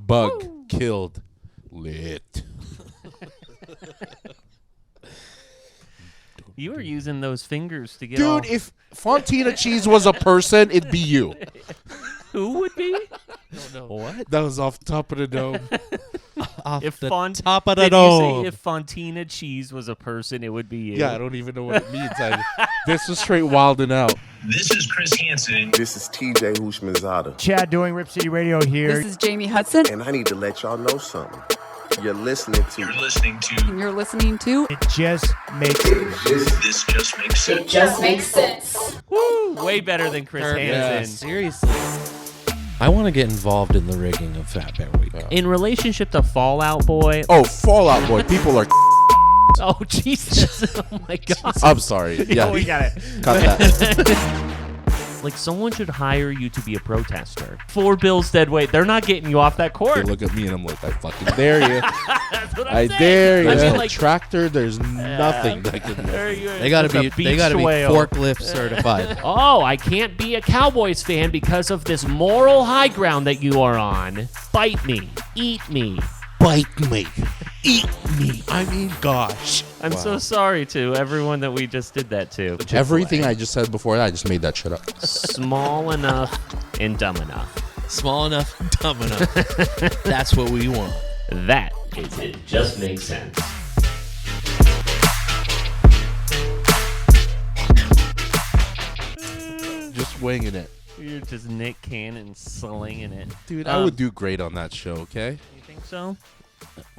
Bug. Killed. Lit. You were using those fingers to get Dude, if Fontina Cheese was a person, it'd be you. Who would be? What? That was off the top of the dome. Off If the Font- top of the Did you dome. say if Fontina Cheese was a person, it would be you? Yeah, I don't even know what it means. This was straight wilding out. This is Chris Hansen. This is TJ Hushmanzada. Chad doing Rip City Radio here. This is Jamie Hudson. And I need to let y'all know something. You're listening to. And you're listening to. It just makes This just makes sense. It just makes sense. Woo! Way better than Chris Yeah, Hansen. seriously. I want to get involved in the rigging of Fat Bear Week. In relationship to Fallout Boy. Oh, Fallout Boy. People are. Oh, Jesus. Oh, my God. I'm sorry. Yeah, Oh, we got it. cut that. Like, someone should hire you to be a protester. 4 bills dead weight. They're not getting you off that They court. look at me and I'm like, I fucking dare you. That's what I'm I saying. dare you. I mean, There's no like, tractor. There's nothing that can. They gotta be forklift certified. Oh, I can't be a Cowboys fan because of this moral high ground that you are on. Bite me. Eat me. Bite me. Eat me. I mean, gosh. I'm so sorry to everyone that we just did that to. Everything I just said before that, I just made that shit up. Small enough and dumb enough. Small enough, dumb enough. That's what we want. That is It Just Makes Sense. Just winging it. You're just Nick Cannon slinging it. Dude, I would do great on that show, okay? You think so?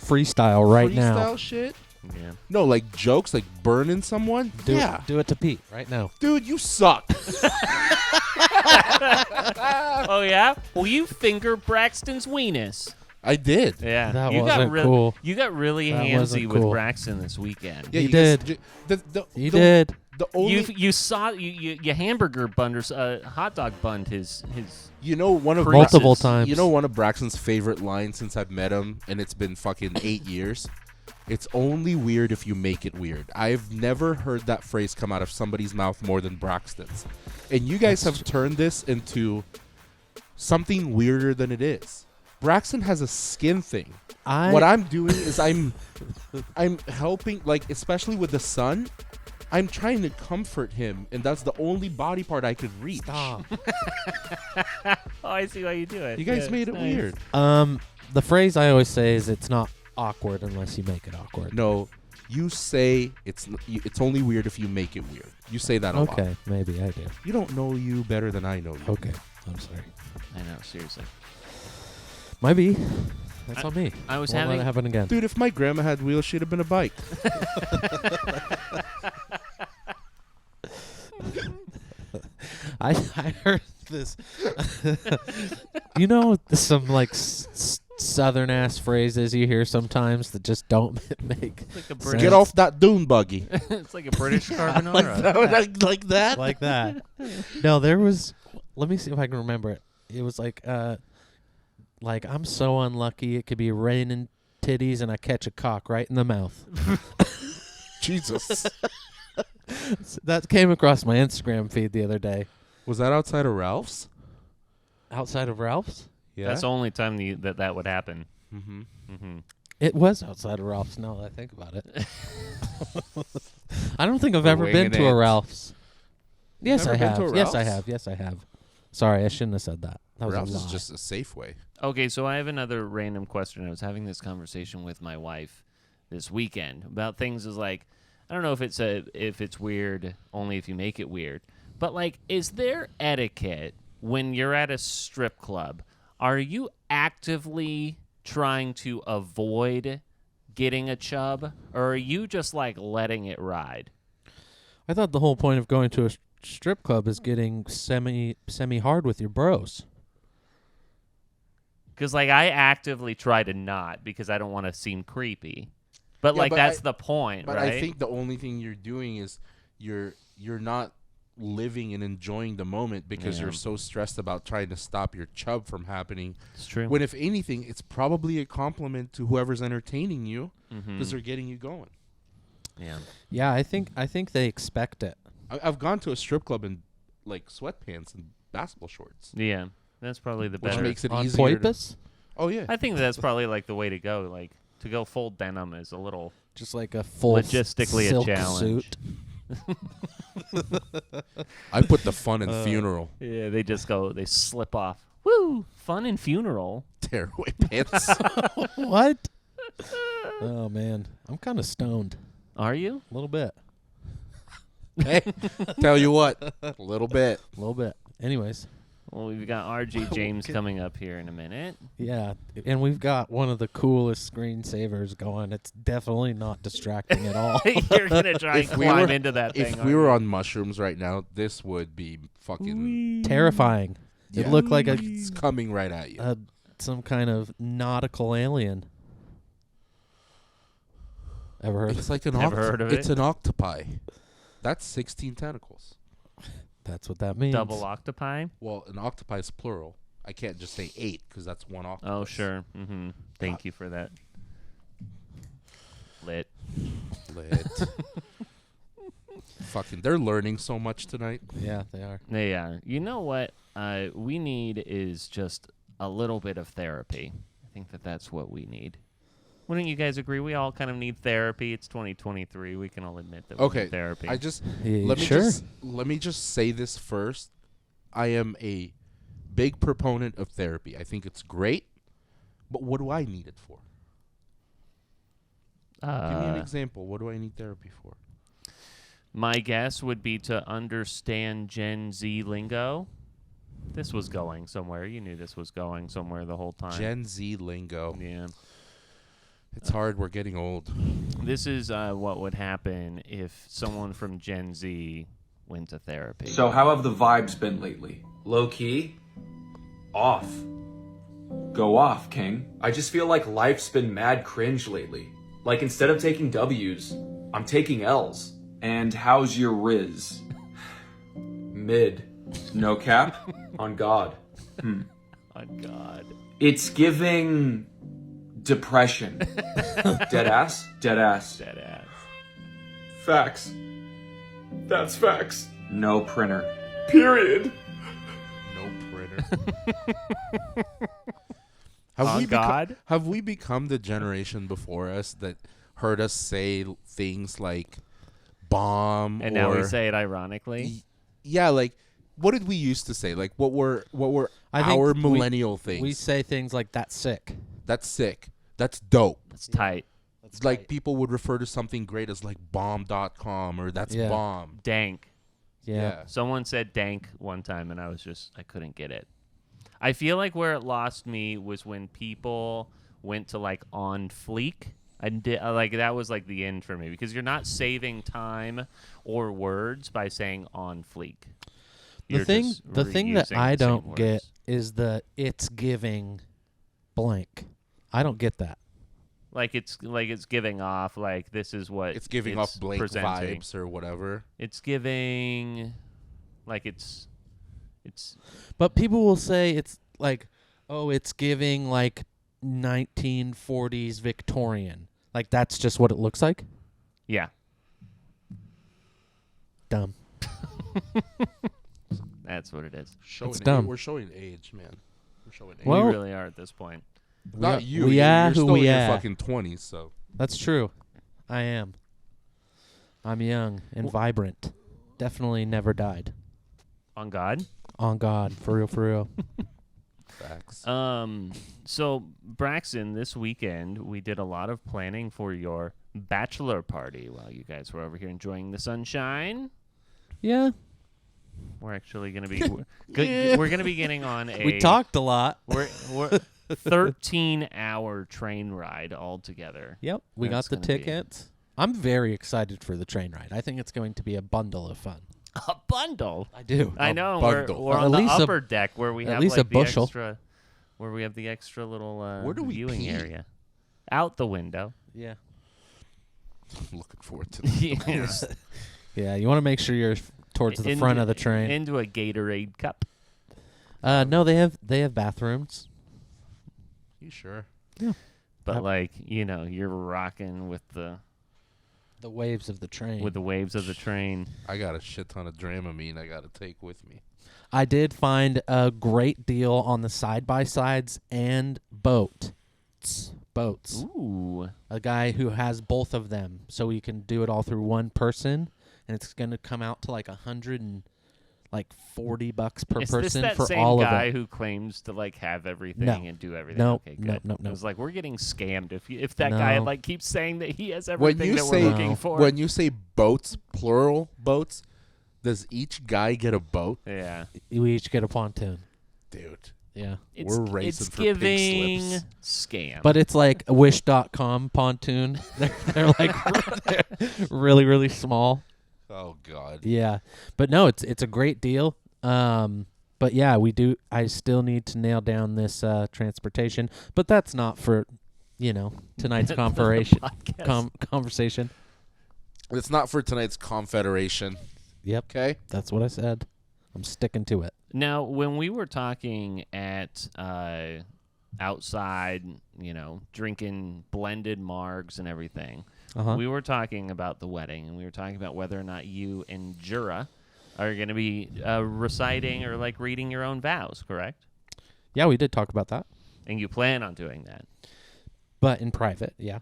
Freestyle right now. Freestyle shit? Yeah. No, like jokes, like burning someone? Yeah. Do it to Pete right now. Dude, you suck. Oh, yeah? Well, you finger Braxton's weenus. I did. Yeah. That you wasn't got cool. You got really That handsy wasn't with cool. Braxton this weekend. Yeah, You you guys did. You did. The only You saw you hamburger bunned or hot dog bunned his one of Multiple Braxton's- times. You know one of Braxton's favorite lines since I've met him, and it's been fucking 8 years. It's only weird if you make it weird. I've never heard that phrase come out of somebody's mouth more than Braxton's. And you guys have turned this into something weirder than it is. Braxton has a skin thing. What I'm doing is I'm helping, like, especially with the sun, I'm trying to comfort him, and that's the only body part I could reach. Stop. Oh, I see why you do it. You guys Yeah, made it nice. weird. The phrase I always say is it's not awkward unless you make it awkward. No, you say it's only weird if you make it weird. You say that a lot. Okay, maybe I do. You don't know you better than I know you. Okay, I'm sorry. I know, seriously. Might be. That's on me. I was Won't let having it happen again. Dude, if my grandma had wheels, she'd have been a bike. I heard this. You know, some like southern ass phrases you hear sometimes that just don't make It's like a sense. British. Get off that dune buggy. It's like a British carbonara. like that? like that. No, there was. Let me see if I can remember it. It was like I'm so unlucky. It could be raining titties and I catch a cock right in the mouth. Jesus. That came across my Instagram feed the other day. Was that outside of Ralph's? Outside of Ralph's? Yeah. That's the only time that would happen. Mm-hmm. Mm-hmm. It was outside of Ralph's. Now that I think about it, I don't think I've ever been winging to a it. Ralph's. Yes, Never I been have. to a Yes, I Ralph's? have. Yes, I have. Sorry, I shouldn't have said that. That was Ralph's a lie. is just a Safeway. Okay, so I have another random question. I was having this conversation with my wife this weekend about things as like, I don't know if it's weird only if you make it weird, but like, is there etiquette when you're at a strip club? Are you actively trying to avoid getting a chub, or are you just like letting it ride? I thought the whole point of going to a strip club is getting semi hard with your bros. Because like I actively try to not because I don't want to seem creepy, but Yeah, like but that's the point, But right? I think the only thing you're doing is you're not living and enjoying the moment because Yeah. you're so stressed about trying to stop your chub from happening. It's true. When if anything, it's probably a compliment to whoever's entertaining you because Mhm. they're getting you going. Yeah. Yeah, I think they expect it. I've gone to a strip club in like sweatpants and basketball shorts, Yeah. That's probably the which better. makes it On easier. Poipus? Oh yeah. I think that's probably like the way to go. Like to go full denim is a little Just like a full logistically silk a challenge. suit. I put the fun in funeral. Yeah, they slip off. Woo! Fun and funeral. Tearaway pants. What? Oh man, I'm kind of stoned. Are you? A little bit. Hey, tell you what, a little bit. A little bit. Anyways, Well, we've got RJ James coming up here in a minute. yeah, and we've got one of the coolest screensavers going. It's definitely not distracting at all. You're gonna try and If we climb were- into that thing. If we were on mushrooms right now, this would be fucking. Terrifying. It Yeah. looked like It's coming right at you. some kind of nautical alien. Ever heard? It's like an Never heard of It's it. an octopi. That's 16 tentacles. That's what that means. double octopi. Well, an octopi is plural. I can't just say 8 because that's one octopus. Oh sure. Thank you for that. Lit. Lit. Fucking, they're learning so much tonight. Yeah, they are. Yeah. You know what we need is just a little bit of therapy. I think that's what we need. Wouldn't you guys agree? We all kind of need therapy. It's 2023. We can all admit that we Okay, need therapy. I just Yeah, let me sure. just say this first. I am a big proponent of therapy. I think it's great, but what do I need it for? Give me an example. What do I need therapy for? My guess would be to understand Gen Z lingo. This was going somewhere. You knew this was going somewhere the whole time. Gen Z lingo. Yeah. It's hard. We're getting old. This is what would happen if someone from Gen Z went to therapy. So how have the vibes been lately? Low key? Off. Go off, King. I just feel like life's been mad cringe lately. Like instead of taking W's, I'm taking L's. And how's your Riz? Mid. No cap? On God. Oh, God. It's giving depression. Dead ass? Dead ass. Dead ass. Facts. That's facts. No printer. Period. No printer. Have On we God? have we become the generation before us that heard us say things like bomb And or now we say it ironically. yeah, like what did we used to say? Like what were I think our we- millennial things? We say things like "that's sick." That's sick. That's dope. It's tight. That's Like people would refer to something great as like bomb.com or that's Yeah. bomb. Dank. Yeah. Someone said dank one time, and I couldn't get it. I feel like where it lost me was when people went to like on fleek. Like that was like the end for me because you're not saving time or words by saying on fleek. You're just The thing that reusing I the same don't get words. is the "it's giving blank." I don't get that. Like it's giving off like this is what It's giving off blank presenting. vibes or whatever. It's giving like it's But people will say it's like, "Oh, it's giving like 1940s Victorian." Like that's just what it looks like. yeah. Dumb. That's what it is. Showing It's dumb. We're showing age, man. We're showing age. Well, we really are at this point. Not you. We you're, are you're who still we in your are. fucking 20s, so. That's true. I am. I'm young and vibrant. Definitely never died. On God. On God, for real, for real. Facts. So Braxton, this weekend we did a lot of planning for your bachelor party while you guys were over here enjoying the sunshine. Yeah, We're actually going to be we're going to be getting on a we talked a lot. We're 13-hour train ride all together. Yep, we That's got the gonna be- tickets. I'm very excited for the train ride. I think it's going to be a bundle of fun. A bundle. I do. I know. bundle. We're At on the least a- upper deck where we at have least like a bushel. where we have the extra little Where do we viewing pee? area. Out the window. Yeah. I'm looking forward to that. Yeah. Yeah, you want to make sure you're towards the front of the train. Into a Gatorade cup. No, they have bathrooms. You sure? But like, you're rocking with the waves of the train. waves of the train. I got a shit ton of Dramamine I got to take with me. I did find a great deal on the side-by-sides and boats. Ooh. A guy who has both of them, so you can do it all through one person, and it's going to come out to like $140 per Is person this that for same all of guy it. who claims to like have everything No. and do everything? No, Okay, no, good. no, no. It was like we're getting scammed if that guy No. like keeps saying that he has When everything you that say we're looking for. when you say boats, plural boats, does each guy get a boat? Yeah. We each get a pontoon. Dude, Yeah. we're racing it's for giving pink slips. scam. But it's like a Wish.com pontoon. They're like really, really small. Oh God. Yeah. But no, it's a great deal. But yeah, I still need to nail down this transportation. But that's not for, tonight's podcast. conversation. It's not for tonight's confederation. Yep. Okay. That's what I said. I'm sticking to it. Now, when we were talking at outside, drinking blended margs and everything, Uh-huh. we were talking about the wedding, and we were talking about whether or not you and Jura are going to be reciting or like reading your own vows, correct? Yeah, we did talk about that. And you plan on doing that. But in private, yeah.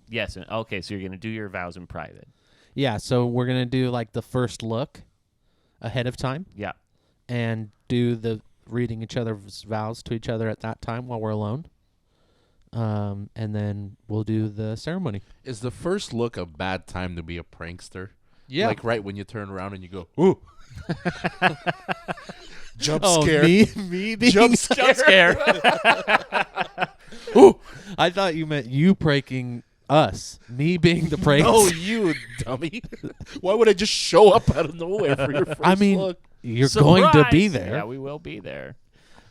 Yes. Okay, so you're going to do your vows in private. Yeah, so we're going to do like the first look ahead of time Yeah. and do the reading each other's vows to each other at that time while we're alone. And then we'll do the ceremony. Is the first look a bad time to be a prankster? Yeah. Like right when you turn around and you go, ooh. Jump Oh, scare. me being Jump scare. Ooh, I thought you meant you pranking us. Me being the prank. Oh, you dummy. Why would I just show up out of nowhere for your first I mean, look? you're going to be Surprise! there. Yeah, we will be there.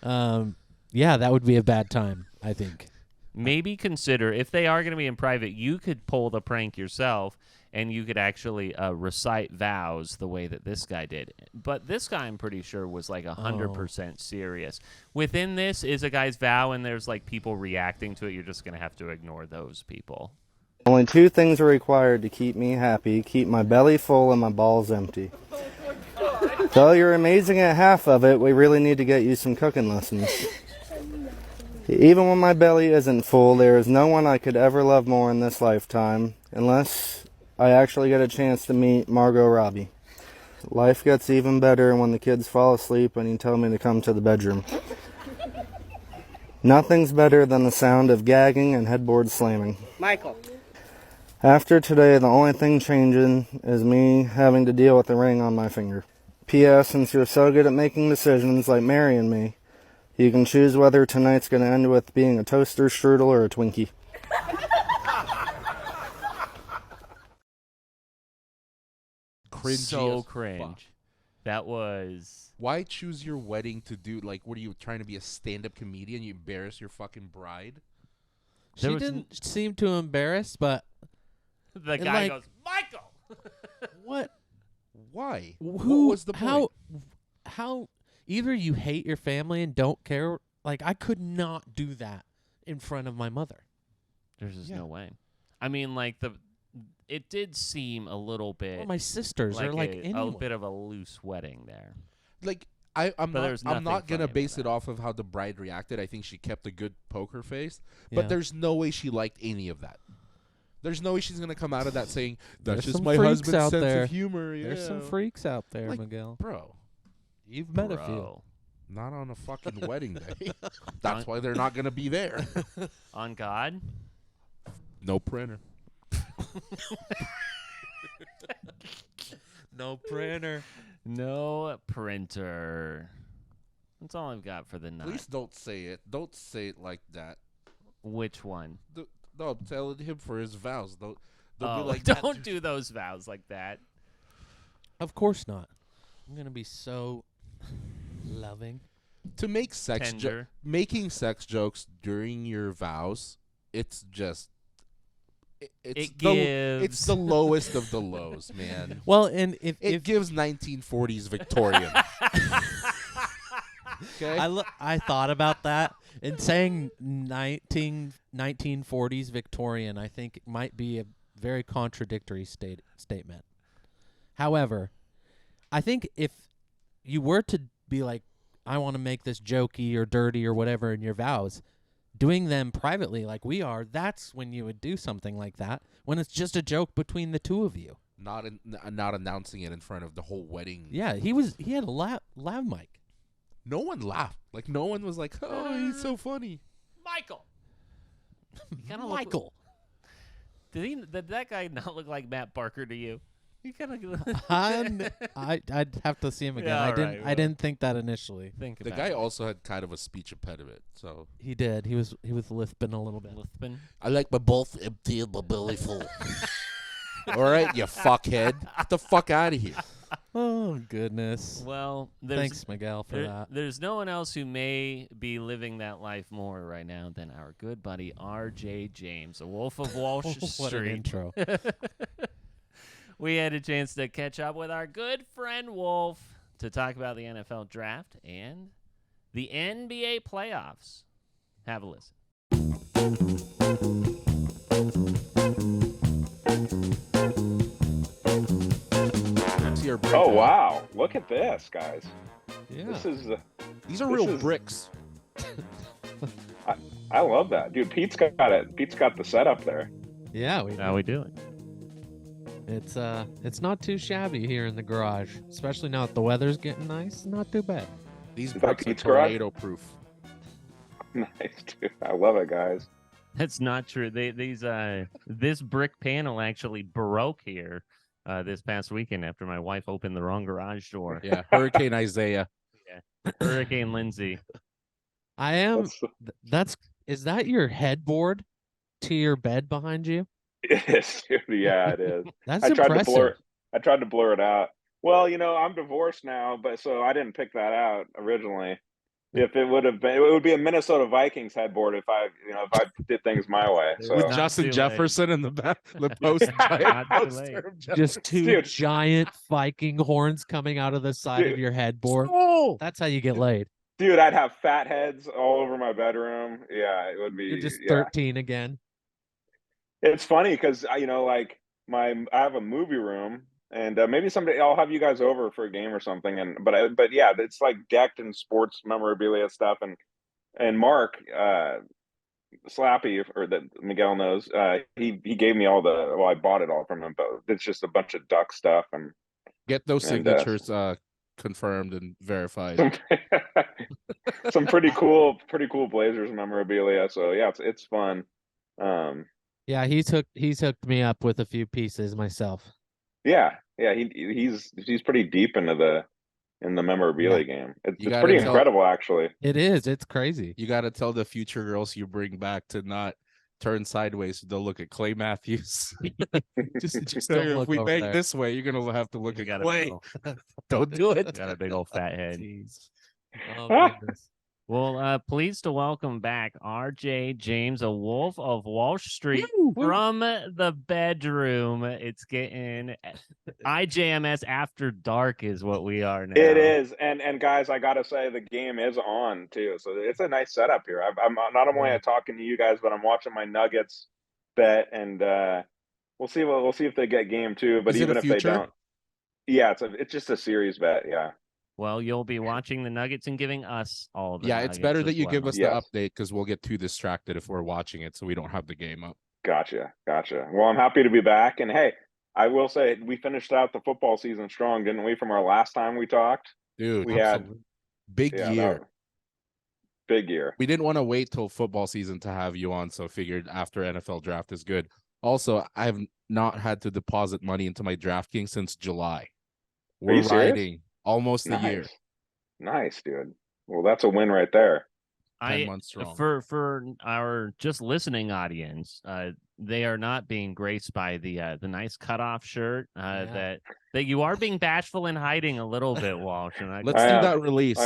Yeah, that would be a bad time, I think. Maybe consider, if they are going to be in private, you could pull the prank yourself, and you could actually recite vows the way that this guy did. But this guy, I'm pretty sure, was like 100% serious. Within this is a guy's vow, and there's like people reacting to it. You're just going to have to ignore those people. Only two things are required to keep me happy: keep my belly full and my balls empty. Though you're amazing at half of it, we really need to get you some cooking lessons. Even when my belly isn't full, there is no one I could ever love more in this lifetime, unless I actually get a chance to meet Margot Robbie. Life gets even better when the kids fall asleep and you tell me to come to the bedroom. Nothing's better than the sound of gagging and headboard slamming. Michael. After today, the only thing changing is me having to deal with the ring on my finger. P.S. Since you're so good at making decisions like marrying me, you can choose whether tonight's going to end with being a toaster strudel or a Twinkie. Cringy So as cringe. fuck. That was... Why choose your wedding to do, like, what are you trying to be a stand-up comedian? You embarrass your fucking bride? She didn't seem too embarrassed, but The And, guy like- goes, Michael! what? Why? Who? What was the point? How? Either you hate your family and don't care. Like I could not do that in front of my mother. There's just no way. I mean, like, it did seem a little bit... Or my sisters, or like a anyone. bit of a loose wedding there. Like, I'm But not, there's I'm nothing not going to funny base about it that. off of how the bride reacted. I think she kept a good poker face. Yeah. But there's no way she liked any of that. There's no way she's going to come out of that saying, that's There's just some my freaks husband's out sense there. of humor. Yeah. There's some freaks out there, Like, Miguel. Bro, You've met a few. Bro. not on a fucking wedding day. That's why they're not going to be there. On God? No printer. No printer. No printer. That's all I've got for the night. Please don't say it. Don't say it like that. Which one? No, I'm telling him for his vows. Don't be Oh, like don't that. do those vows like that. Of course not. I'm gonna be so loving. To make Tender. making sex jokes during your vows, it's just it's It the, gives. it's the lowest of the lows, man. Well, and if It gives 1940s Victorian. Okay? I thought about that and saying 1940s Victorian, I think it might be a very contradictory statement. However, I think if you were to be like, I want to make this jokey or dirty or whatever in your vows, doing them privately like we are, that's when you would do something like that. When it's just a joke between the two of you. Not announcing it in front of the whole wedding. Yeah, he had a lav mic. No one laughed. Like no one was like, "Oh, he's so funny." Michael. Michael. Did that guy not look like Matt Barker to you? He kind of. I'd have to see him again. Yeah, I didn't think that initially. The guy also had kind of a speech impediment, so He did. He was lisping a little bit. I like my both empty and my belly full. All right, you fuckhead, get the fuck out of here. Oh goodness. Well, thanks, Miguel, for that. There's no one else who may be living that life more right now than our good buddy R.J. James, a wolf of Walsh Street. What an intro. We had a chance to catch up with our good friend Wolf to talk about the NFL Draft and the NBA playoffs. Have a listen. Oh wow! Look at this, guys. Yeah. These are real bricks. I love that, dude. Pete's got it. Pete's got the setup there. Yeah, How we doing? It's not too shabby here in the garage, especially now that the weather's getting nice. Not too bad. These Is that bricks are Pete's garage? tornado proof. Nice, dude. I love it, guys. That's not true. This brick panel actually broke here this past weekend after my wife opened the wrong garage door. Yeah, Hurricane Isaiah. Yeah, Hurricane Lindsay. I am. Is that your headboard to your bed behind you? It is, dude. Yeah, it is. That's I tried impressive. I tried to blur it out. Well, I'm divorced now, but so I didn't pick that out originally. If it would have been, it would be a Minnesota Vikings headboard if I did things my way. So With Justin Jefferson in the back, the post, poster of Just two Dude. giant Viking horns coming out of the side of your headboard. Oh! That's how you get laid. dude, I'd have fat heads all over my bedroom. Yeah, it would be. You're just yeah. 13 again. It's funny because I have a movie room, and maybe someday I'll have you guys over for a game or something. But yeah, it's like decked in sports memorabilia stuff, and Mark Slappy, or that Miguel knows, he gave me all I bought it all from him, but it's just a bunch of duck stuff and get those signatures confirmed and verified. Some pretty cool Blazers memorabilia. So yeah, it's fun. Yeah, he's hooked me up with a few pieces myself. Yeah, he's pretty deep into the memorabilia game. It's pretty incredible, actually. It is. It's crazy. You got to tell the future girls you bring back to not turn sideways. They'll look at Clay Matthews. just Don't if look we over make there. this way, you're gonna have to look You at got Clay. Don't do it. Got a big old fat head. Jeez. Oh, goodness. Well, pleased to welcome back R.J. James, a wolf of Walsh Street, from the bedroom. It's getting IJMS after dark is what we are now. It is, and guys, I gotta say the game is on too, so it's a nice setup here. I'm not only talking to you guys, but I'm watching my Nuggets bet, and we'll see if they get game 2. But Is it even a if they future? don't, yeah, it's just a series bet. Yeah. Well, you'll be watching the Nuggets and giving us all the Yeah, it's Nuggets better as that you well. give us Yes. the update because we'll get too distracted if we're watching it, so we don't have the game up. Gotcha. Well, I'm happy to be back, and hey, I will say we finished out the football season strong, didn't we? From our last time we talked, Dude, we had big year. Big year. We didn't want to wait till football season to have you on, so figured after NFL draft is good. Also, I've not had to deposit money into my DraftKings since July. Are you We're serious? riding almost a year. Nice, dude. Well, that's a win right there. 10 months strong. For our just listening audience, they are not being graced by the nice cutoff shirt that you are being bashful and hiding a little bit, Walsh. And Let's do that release.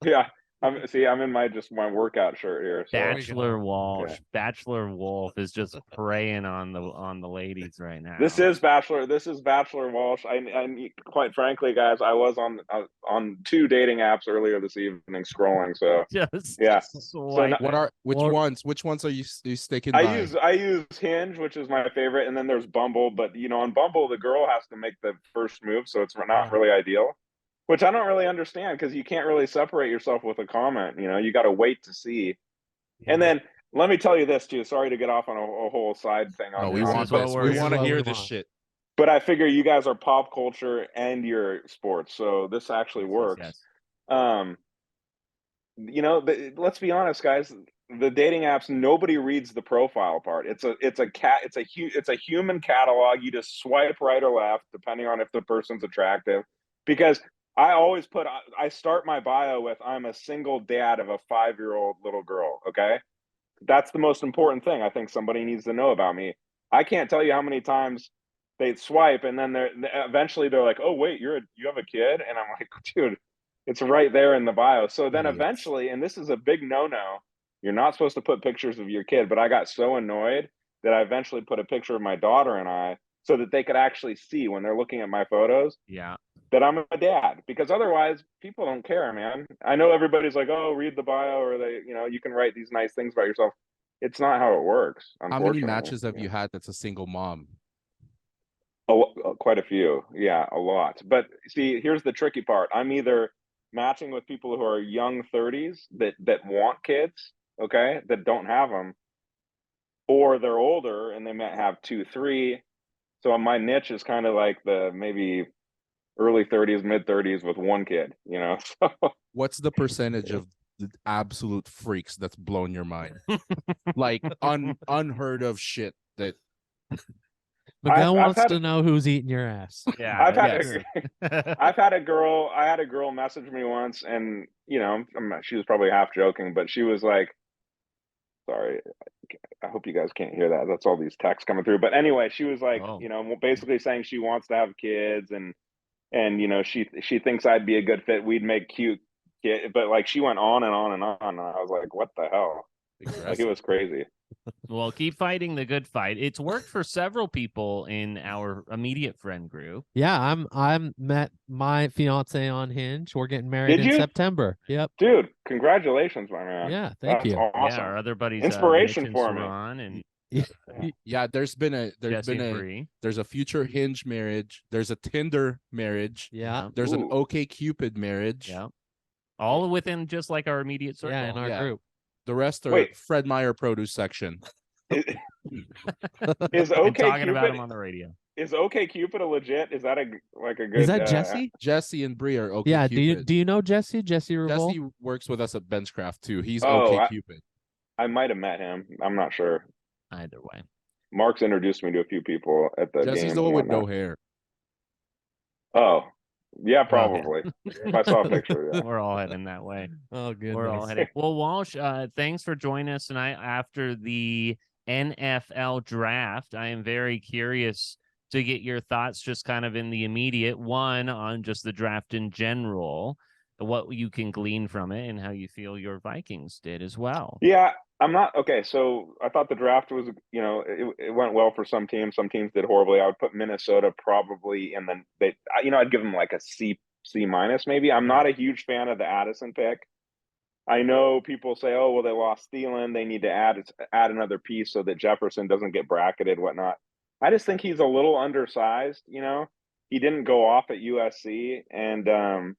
Yeah. I'm in my workout shirt here. So. Bachelor Walsh, Yeah. Bachelor Wolf is just preying on the ladies right now. This is Bachelor Walsh. I quite frankly, guys, I was on 2 dating apps earlier this evening scrolling. So just yeah. swipe. Which ones are you sticking by? I use Hinge, which is my favorite, and then there's Bumble. But on Bumble, the girl has to make the first move, so it's not really ideal. Which I don't really understand because you can't really separate yourself with a comment. You got to wait to see. And then let me tell you this too. Sorry to get off on a whole side thing. No, on we your- want but- this. what We want to what hear we this want. shit. But I figure you guys are pop culture and you're sports, so this actually works. Yes. Let's be honest, guys. The dating apps, nobody reads the profile part. It's a human catalog. You just swipe right or left depending on if the person's attractive. Because I start my bio with I'm a single dad of a 5-year-old little girl. Okay, that's the most important thing I think somebody needs to know about me. I can't tell you how many times they swipe and then eventually they're like, oh wait, you have a kid, and I'm like, dude, it's right there in the bio. So then eventually, and this is a big no-no, you're not supposed to put pictures of your kid, but I got so annoyed that I eventually put a picture of my daughter and I so that they could actually see when they're looking at my photos Yeah. that I'm a dad, because otherwise people don't care, man. I know everybody's like, oh, read the bio, or you can write these nice things about yourself. It's not how it works. How many matches have you had that's a single mom? Quite a few. Yeah, a lot. But see, here's the tricky part. I'm either matching with people who are young 30s that want kids, okay, that don't have them, or they're older and they might have 2, 3. So my niche is kind of like the maybe early 30s, mid 30s with one kid, So What's the percentage of the absolute freaks that's blown your mind? Like unheard of shit that Miguel I've wants to know who's eating your ass. Yeah. I've had a girl message me once, and she was probably half joking, but she was like, sorry, I hope you guys can't hear that. That's all these texts coming through. But anyway, she was like, basically saying she wants to have kids, and she thinks I'd be a good fit. We'd make cute kid, but like she went on and on and on, and I was like, what the hell? Like, it was crazy. Well, keep fighting the good fight. It's worked for several people in our immediate friend group. Yeah, I'm met my fiance on Hinge. We're getting married Did in you? September. Yep. Dude, congratulations, my man. Yeah, thank you. Awesome. Yeah, our other buddies, Inspiration Mitch and for me. Saran and Yeah, there's been a Bree. there's a future Hinge marriage. There's a Tinder marriage. Yeah. There's an Ooh. OkCupid marriage. Yeah. All within just like our immediate circle. Yeah, in our group. The rest are Wait. Fred Meyer produce section. Is And talking about OkCupid him on the radio. is OkCupid a legit? Is that a good? Is that Jesse? Jesse and Bree are OkCupid. Yeah. Do you know Jesse? Jesse Revolt? Jesse works with us at Benchcraft too. He's Oh, OkCupid. I might have met him. I'm not sure. Either way. Mark's introduced me to a few people at the Jesse's games the one and with no whatnot. hair. Oh, yeah, probably. If I saw a picture, yeah. We're all heading that way. Oh, goodness. We're all heading. Well, Walsh, thanks for joining us tonight after the NFL draft. I am very curious to get your thoughts just kind of in the immediate one on just the draft in general, what you can glean from it and how you feel your Vikings did as well. Yeah, I'm not okay. So I thought the draft was, it went well for some teams. Some teams did horribly. I would put Minnesota probably in I'd give them like a C minus maybe. I'm not a huge fan of the Addison pick. I know people say, oh, well, they lost Thielen. They need to add another piece so that Jefferson doesn't get bracketed, whatnot. I just think he's a little undersized. He didn't go off at USC, and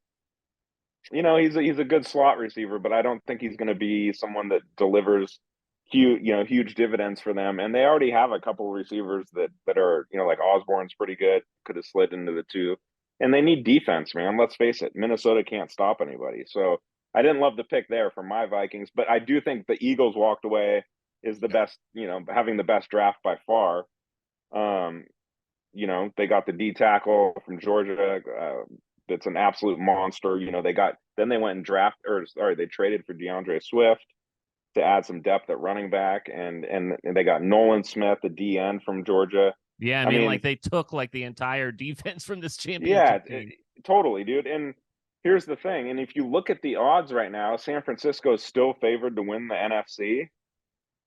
he's a good slot receiver, but I don't think he's going to be someone that delivers huge dividends for them. And they already have a couple of receivers that are, like Osborne's pretty good, could have slid into the 2. And they need defense, man. Let's face it, Minnesota can't stop anybody. So I didn't love the pick there for my Vikings, but I do think the Eagles walked away is the best, having the best draft by far. They got the D tackle from Georgia. That's an absolute monster. They went and they traded for DeAndre Swift to add some depth at running back, and they got Nolan Smith, the DN from Georgia. Yeah, I mean, like they took like the entire defense from this championship team. Totally, dude. And here's the thing, and if you look at the odds right now, San Francisco is still favored to win the NFC.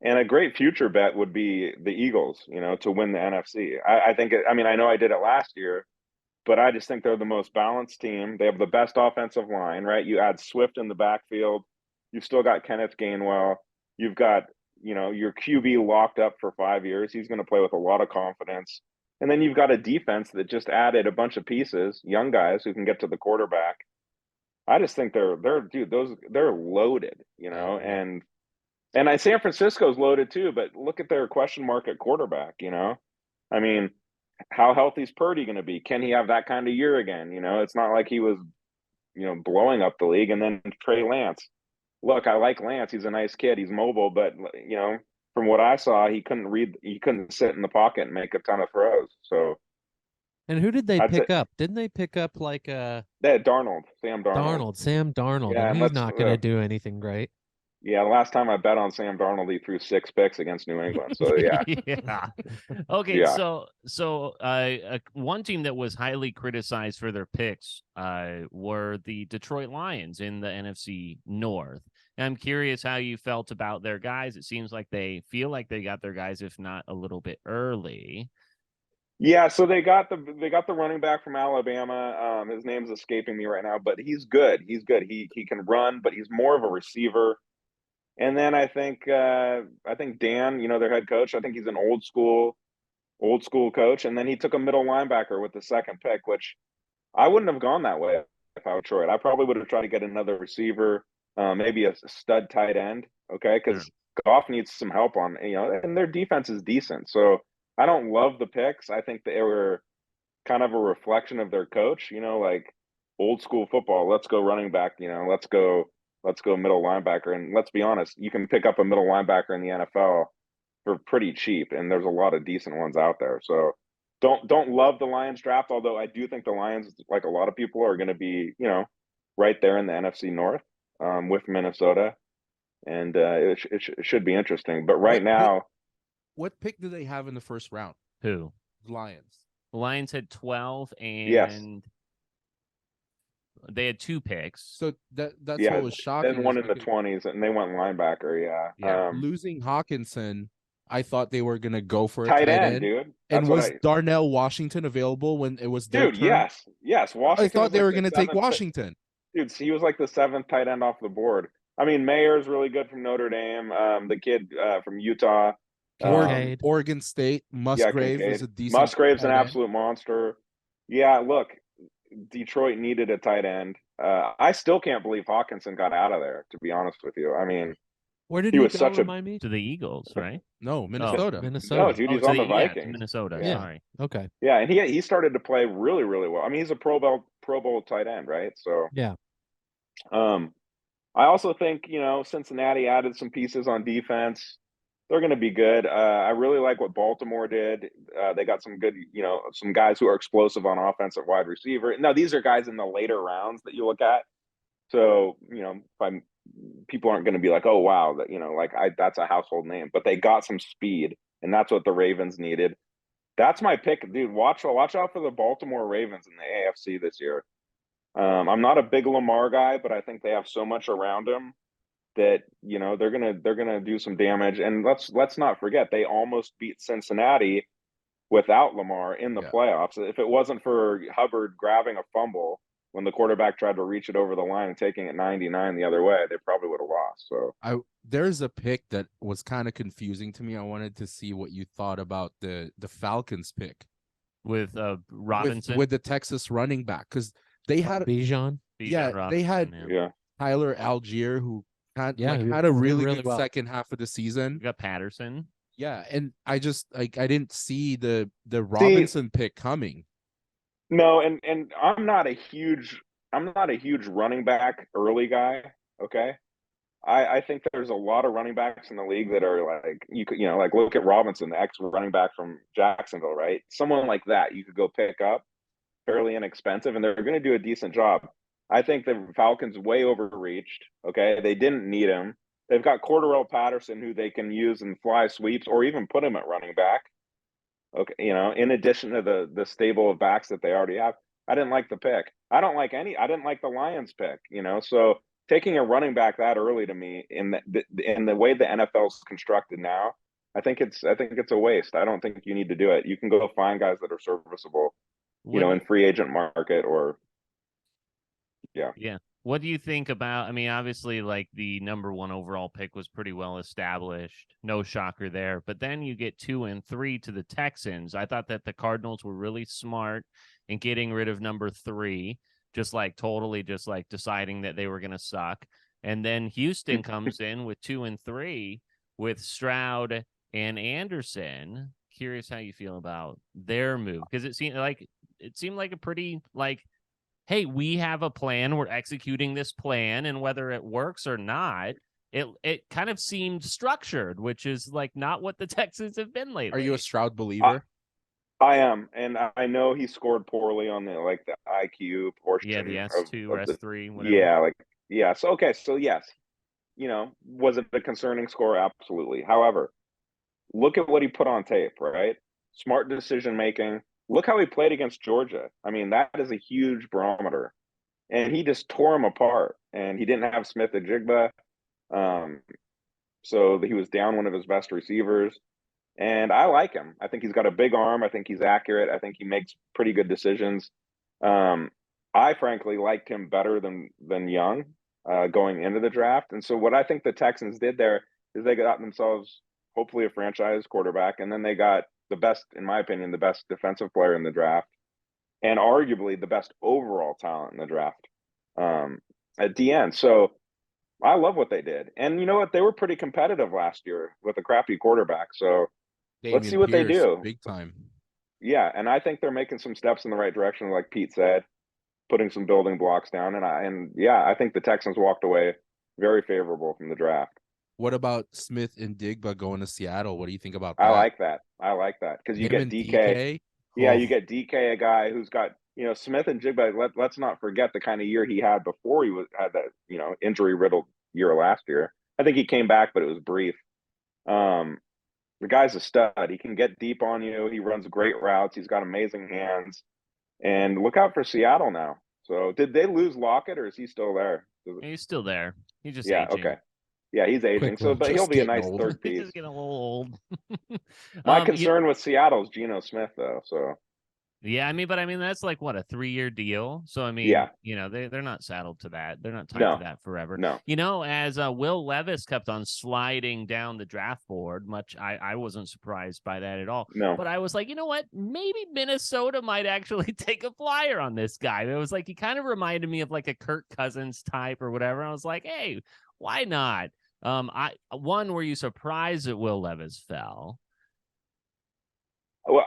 And a great future bet would be the Eagles, to win the NFC. I know I did it last year, but I just think they're the most balanced team. They have the best offensive line, right? You add Swift in the backfield. You've still got Kenneth Gainwell. You've got, your QB locked up for 5 years. He's going to play with a lot of confidence. And then you've got a defense that just added a bunch of pieces, young guys who can get to the quarterback. I just think they're loaded, and And San Francisco's loaded too, but look at their question mark at quarterback, I mean, how healthy is Purdy going to be? Can he have that kind of year again? It's not like he was, blowing up the league. And then Trey Lance. Look, I like Lance. He's a nice kid. He's mobile, but, from what I saw, he couldn't sit in the pocket and make a ton of throws. So. And who did they pick up? Didn't they pick up like They had Sam Darnold. Sam Darnold, Yeah, and he's not going to do anything great. Yeah, the last time I bet on Sam Darnold, he threw 6 picks against New England. So yeah. Yeah. Okay, Yeah. so one team that was highly criticized for their picks were the Detroit Lions in the NFC North. And I'm curious how you felt about their guys. It seems like they feel like they got their guys, if not a little bit early. Yeah, so they got the running back from Alabama. His name's escaping me right now, but he's good. He can run, but he's more of a receiver. And then I think Dan, their head coach, I think he's an old school coach. And then he took a middle linebacker with the second pick, which I wouldn't have gone that way if I were Detroit. I probably would have tried to get another receiver, maybe a stud tight end. Okay, because Goff needs some help on, and their defense is decent. So I don't love the picks. I think they were kind of a reflection of their coach, like old school football. Let's go running back, let's go middle linebacker. And let's be honest, you can pick up a middle linebacker in the NFL for pretty cheap, and there's a lot of decent ones out there. So don't love the Lions draft, although I do think the Lions, like a lot of people, are going to be, right there in the NFC North with Minnesota. And it should be interesting. But right now, what pick do they have in the first round? Who? Lions. The Lions had 12, and yes. They had 2 picks. So that's what was shocking. Then one in the 20s, and they went linebacker. Yeah. Losing Hawkinson, I thought they were gonna go for a tight end, dude. And was Darnell Washington available when it was their turn? Yes. Washington. I thought they were gonna take Washington. Dude, he was like the 7th tight end off the board. I mean, Mayer's really good from Notre Dame. The kid from Utah. Oregon State. Musgrave is a decent. Musgrave's an absolute monster. Yeah, look, Detroit needed a tight end. I still can't believe Hawkinson got out of there, to be honest with you. I mean, where did he was go, such remind me? To the Eagles, right? No, Minnesota. Minnesota. No, dude, he's on the Vikings. Minnesota. Yeah. Sorry. Okay. Yeah, and he started to play really, really well. I mean, he's a Pro Bowl tight end, right? So yeah. I also think, Cincinnati added some pieces on defense. They're going to be good. I really like what Baltimore did. They got some good, some guys who are explosive on offense at wide receiver. Now, these are guys in the later rounds that you look at. So, people aren't going to be like, oh, wow, that's a household name. But they got some speed, and that's what the Ravens needed. That's my pick, dude. Watch out for the Baltimore Ravens in the AFC this year. I'm not a big Lamar guy, but I think they have so much around him that they're gonna do some damage. And let's not forget, they almost beat Cincinnati without Lamar in the playoffs. If it wasn't for Hubbard grabbing a fumble when the quarterback tried to reach it over the line and taking it 99 the other way, they probably would have lost. So there's a pick that was kind of confusing to me. I wanted to see what you thought about the Falcons pick with Robinson, with the Texas running back, because they had Bijan. They had Tyler Algier, who had a really good second half of the season. You got Patterson. Yeah, and I just I didn't see the Robinson pick coming. No, and I'm not a huge running back early guy. Okay, I think there's a lot of running backs in the league that are like like look at Robinson, the ex running back from Jacksonville, right? Someone like that you could go pick up, fairly inexpensive, and they're going to do a decent job. I think the Falcons way overreached. Okay, they didn't need him. They've got Cordarrelle Patterson, who they can use in fly sweeps or even put him at running back. Okay, in addition to the stable of backs that they already have. I didn't like the pick. I didn't like the Lions pick. So taking a running back that early to me in the way the NFL is constructed now, I think it's a waste. I don't think you need to do it. You can go find guys that are serviceable, in free agent market or. Yeah. What do you think about, obviously, like, the number 1 overall pick was pretty well established. No shocker there. But then you get 2 and 3 to the Texans. I thought that the Cardinals were really smart in getting rid of number 3, just like deciding that they were going to suck. And then Houston comes in with 2 and 3 with Stroud and Anderson. Curious how you feel about their move, because it seemed like a pretty hey, we have a plan, we're executing this plan, and whether it works or not, it kind of seemed structured, which is not what the Texans have been lately. Are you a Stroud believer? I am, and I know he scored poorly on the IQ portion. Yeah, the S2 or S3, whatever. Yeah. So yes, was it a concerning score? Absolutely. However, look at what he put on tape, right? Smart decision making. Look how he played against Georgia. I mean, that is a huge barometer. And he just tore him apart. And he didn't have Smith and Jigba. So he was down one of his best receivers. And I like him. I think he's got a big arm. I think he's accurate. I think he makes pretty good decisions. I frankly liked him better than Young going into the draft. And so what I think the Texans did there is they got themselves hopefully a franchise quarterback, and then they got the best, in my opinion, the best defensive player in the draft, and arguably the best overall talent in the draft at the end. So I love what they did. And you know what? They were pretty competitive last year with a crappy quarterback. So let's see what they do. Big time. Yeah, and I think they're making some steps in the right direction, like Pete said, putting some building blocks down. And I think the Texans walked away very favorable from the draft. What about Smith and Digba going to Seattle? What do you think about that? I like that because you get DK. Yeah, you get DK, a guy who's got Smith and Jigba. Let's not forget the kind of year he had before he had that injury riddled year last year. I think he came back, but it was brief. The guy's a stud. He can get deep on you. He runs great routes. He's got amazing hands. And look out for Seattle now. So did they lose Lockett, or is he still there? He's still there. He's just aging. Okay. Yeah, he's aging. But he'll be a nice third piece. He's just getting a little old. My concern with Seattle is Geno Smith, though. So. Yeah, but that's what, a 3-year deal. So they're not saddled to that. They're not tied to that forever. No. As Will Levis kept on sliding down the draft board, I wasn't surprised by that at all. No. But I was like, you know what? Maybe Minnesota might actually take a flyer on this guy. It was he kind of reminded me of a Kirk Cousins type or whatever. I was like, hey, why not? Were you surprised that Will Levis fell? Well,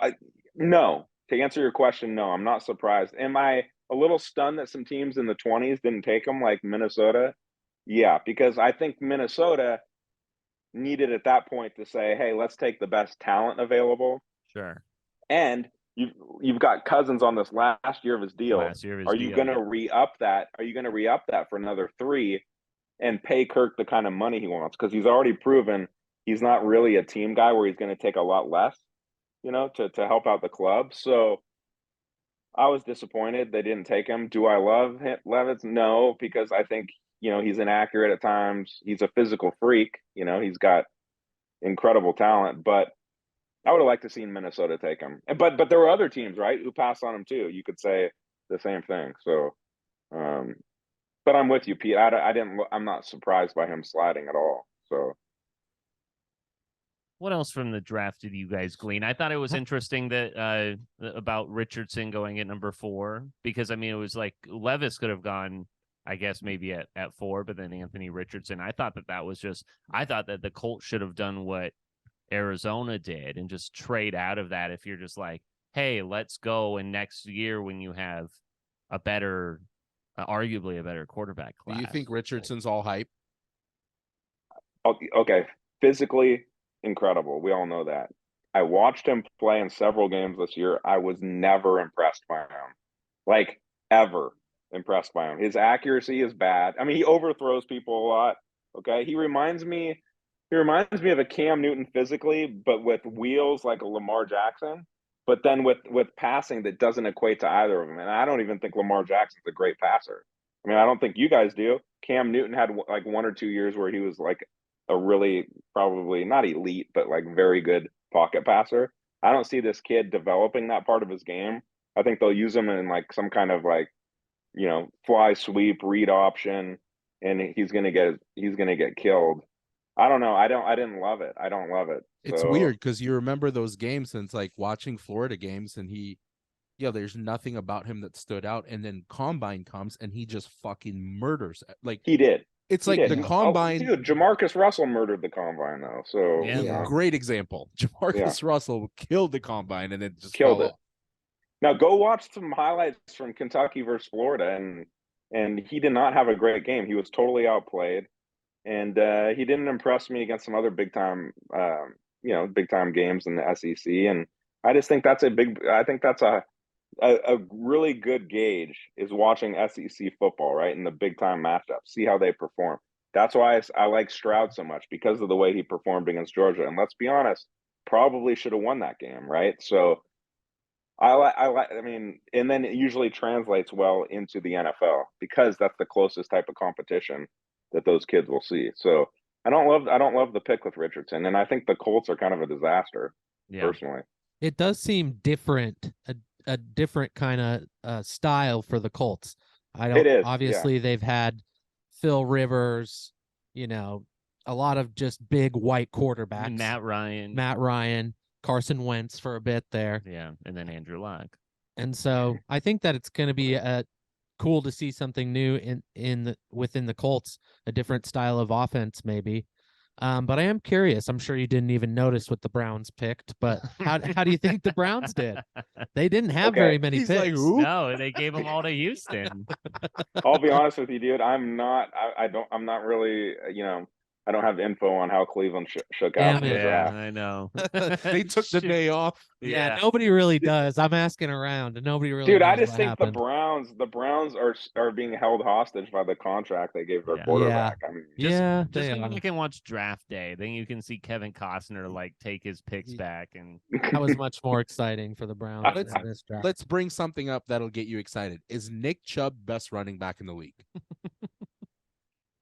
no. To answer your question, no, I'm not surprised. Am I a little stunned that some teams in the 20s didn't take him, like Minnesota? Yeah, because I think Minnesota needed at that point to say, hey, let's take the best talent available. Sure. And you've got Cousins on this last year of his deal. Are you going to re-up that? Are you going to re-up that for another 3 and pay Kirk the kind of money he wants? Because he's already proven he's not really a team guy where he's going to take a lot less. To help out the club. So I was disappointed they didn't take him. Do I love Levis? No, because I think, he's inaccurate at times. He's a physical freak. He's got incredible talent, but I would have liked to see Minnesota take him. But there were other teams, right, who passed on him too. You could say the same thing. So, but I'm with you, Pete. I'm not surprised by him sliding at all. So. What else from the draft did you guys glean? I thought it was interesting that about Richardson going at number 4, because it was Levis could have gone, I guess, maybe at 4, but then Anthony Richardson. I thought that the Colts should have done what Arizona did and just trade out of that. If you're just hey, let's go, and next year when you have a better, arguably a better quarterback class. Do you think Richardson's all hype? Okay, physically incredible. We all know that. I watched him play in several games this year. I was never impressed by him. Ever impressed by him. His accuracy is bad. He overthrows people a lot. Okay. He reminds me of a Cam Newton physically, but with wheels like a Lamar Jackson, but then with passing that doesn't equate to either of them. And I don't even think Lamar Jackson's a great passer. I don't think you guys do. Cam Newton had 1 or 2 years where he was a really, probably not elite, but very good pocket passer. I don't see this kid developing that part of his game. I think they'll use him in some kind of fly sweep read option, and he's gonna get killed. I don't know. I didn't love it. I don't love it. It's weird because you remember those games since watching Florida games, and there's nothing about him that stood out, and then Combine comes and he just fucking murders. He did. It's He like did. the combine. Dude, Jamarcus Russell murdered the combine though. So Yeah. you know, Great example. Jamarcus Russell killed the combine and it just killed fell it. off. Now go watch some highlights from Kentucky versus Florida, and he did not have a great game. He was totally outplayed, and he didn't impress me against some other big time games in the SEC. And I just think that's a really good gauge is watching SEC football, right, in the big time matchups. See how they perform. That's why I like Stroud so much, because of the way he performed against Georgia. And let's be honest, probably should have won that game, right? So I mean, and then it usually translates well into the NFL because that's the closest type of competition that those kids will see. So I don't love the pick with Richardson, and I think the Colts are kind of a disaster, personally. It does seem different, a different kind of style for the Colts. It is, obviously they've had Phil Rivers, a lot of just big white quarterbacks. Matt Ryan, Carson Wentz for a bit there. Yeah, and then Andrew Luck. And so I think that it's going to be cool to see something new within the Colts, a different style of offense maybe. But I am curious. I'm sure you didn't even notice what the Browns picked, but how do you think the Browns did? They didn't have very many picks. Like, no, they gave them all to Houston. I'll be honest with you, dude. I'm not really, I don't have info on how Cleveland shook out in the draft. I know. They took the day off. Yeah, nobody really does. I'm asking around, and nobody really. Dude, knows I just what think happened. the Browns are being held hostage by the contract they gave their quarterback. I mean, just they go are. back and watch Draft Day. Then you can see Kevin Costner like take his picks back, and that was much more exciting for the Browns. in this draft. Let's bring something up that'll get you excited. Is Nick Chubb best running back in the league?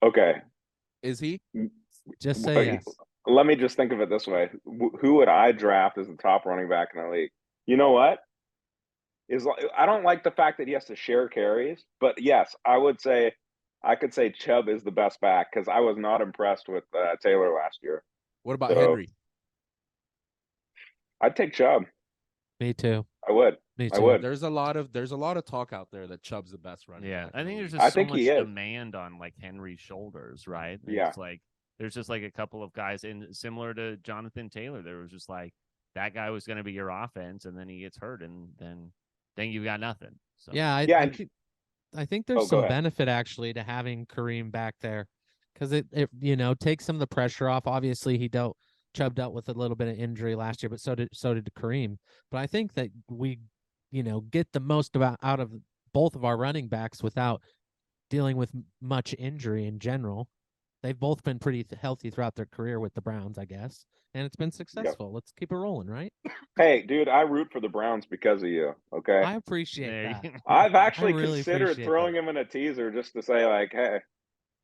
Okay. Is he? Just say yes. Let me just think of it this way. Who would I draft as the top running back in the league? You know what? I don't like the fact that he has to share carries, but yes, I could say Chubb is the best back because I was not impressed with Taylor last year. What about Henry? I'd take Chubb. Me too. I would. Me too. I would. There's a lot of talk out there that Chubb's the best running back. I think there's I just so think much he is. demand on like Henry's shoulders, right? Yeah. It's like there's just like a couple of guys, and similar to Jonathan Taylor, there was just like that guy was going to be your offense, and then he gets hurt, and then you've got nothing. So I think there's some benefit actually to having Kareem back there, because it takes some of the pressure off. Obviously, Chubb dealt with a little bit of injury last year, but so did Kareem. But I think that we get the most out of both of our running backs without dealing with much injury in general. They've both been pretty healthy throughout their career with the Browns, I guess, and it's been successful. Let's keep it rolling, right? Hey, dude, I root for the Browns because of you. Okay, I appreciate that. I've actually really considered throwing him in a teaser just to say, like, hey,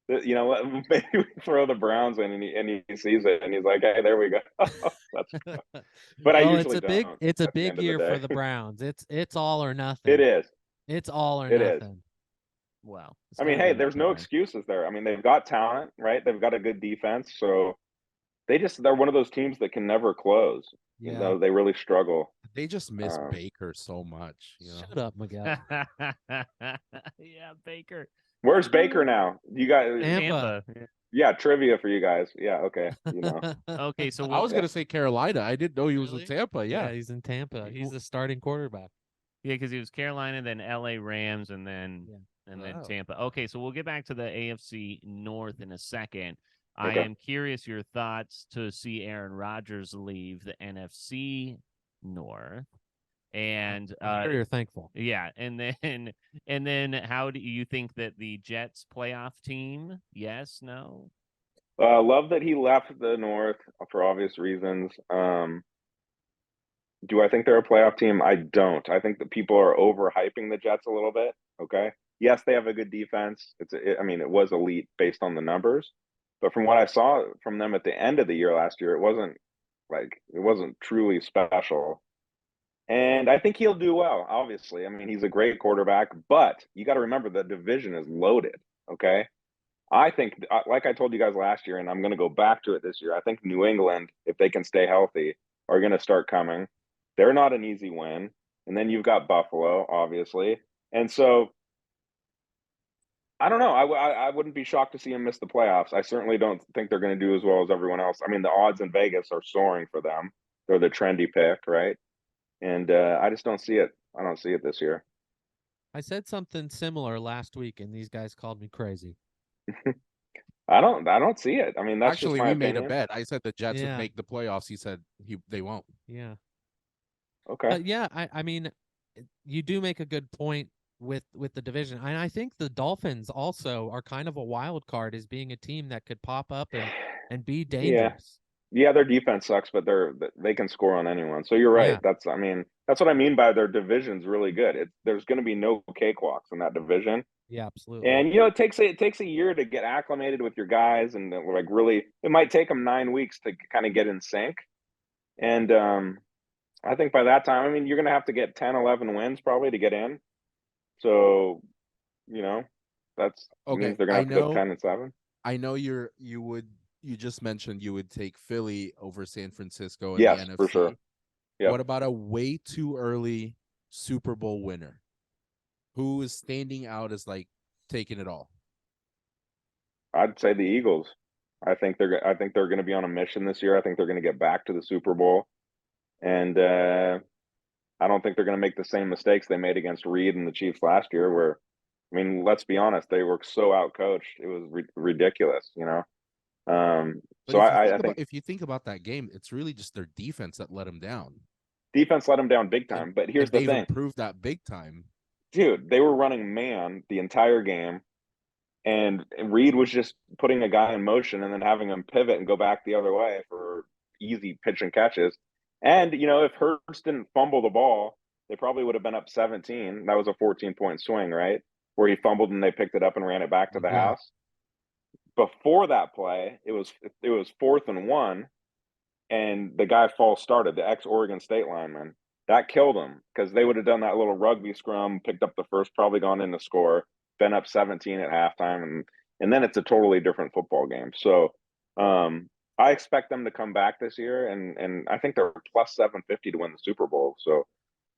maybe we throw the Browns in, and he sees it, and he's like, hey, there we go. But I usually don't. It's a big year for the Browns. It's all or nothing. It is. It's all or it nothing. Is. Wow. I mean, hey, there's no excuses there. I mean, they've got talent, right? They've got a good defense, so they're one of those teams that can never close. Yeah. They really struggle. They just miss Baker so much. Shut up, Miguel. Yeah, Baker. Where's Baker now? You guys, Tampa. Yeah, trivia for you guys. Yeah, okay. Okay, so I was gonna say Carolina. I didn't know he was in Tampa. Yeah, he's in Tampa. He's the starting quarterback. Yeah, because he was Carolina, then L.A. Rams, and then Tampa. Okay, so we'll get back to the AFC North in a second. Okay. I am curious your thoughts to see Aaron Rodgers leave the NFC North, and I'm sure you're thankful. Yeah, and then how do you think that the Jets playoff team? Yes, no. Love that he left the North for obvious reasons. Do I think they're a playoff team? I don't. I think that people are overhyping the Jets a little bit. Okay. Yes, they have a good defense. It was elite based on the numbers, but from what I saw from them at the end of the year last year, it wasn't truly special. And I think he'll do well, obviously. I mean, he's a great quarterback, but you got to remember the division is loaded, okay? I think, like I told you guys last year, and I'm going to go back to it this year, I think New England, if they can stay healthy, are going to start coming. They're not an easy win. And then you've got Buffalo, obviously. And so I don't know. I wouldn't be shocked to see him miss the playoffs. I certainly don't think they're going to do as well as everyone else. I mean, the odds in Vegas are soaring for them. They're the trendy pick, right? And I just don't see it. I don't see it this year. I said something similar last week, and these guys called me crazy. I don't see it. I mean, that's actually just my we opinion. made a bet. I said the Jets Yeah. would make the playoffs. He said they won't. Yeah. Okay. But yeah, I mean, you do make a good point with the division. And I think the Dolphins also are kind of a wild card as being a team that could pop up and be dangerous. Yeah, their defense sucks, but they can score on anyone. So you're right. Yeah. That's what I mean by their division's really good. There's going to be no cakewalks in that division. Yeah, absolutely. And it takes a year to get acclimated with your guys, and like really, it might take them 9 weeks to kind of get in sync. And I think by that time, I mean, you're going to have to get 10, 11 wins probably to get in. So, that's Okay. means they're going to have to go 10-7. I know you just mentioned you would take Philly over San Francisco in Yes, the NFC. for sure. Yep. What about a way too early Super Bowl winner? Who is standing out as like taking it all? I'd say the Eagles. I think they're going to be on a mission this year. I think they're going to get back to the Super Bowl, and I don't think they're going to make the same mistakes they made against Reed and the Chiefs last year. Where, I mean, let's be honest, they were so outcoached. It was ridiculous, So I think if you think about that game, it's really just their defense that let them down. Defense let them down big time. But here's the thing: improved that big time. Dude, they were running man the entire game, and Reed was just putting a guy in motion and then having him pivot and go back the other way for easy pitch and catches. And, if Hurts didn't fumble the ball, they probably would have been up 17. That was a 14-point swing, right? Where he fumbled and they picked it up and ran it back to the house. Before that play, it was 4th and 1, and the guy false started, the ex-Oregon State lineman. That killed them because they would have done that little rugby scrum, picked up the first, probably gone in to score, been up 17 at halftime, and then it's a totally different football game. So I expect them to come back this year, and I think they're plus 750 to win the Super Bowl. So,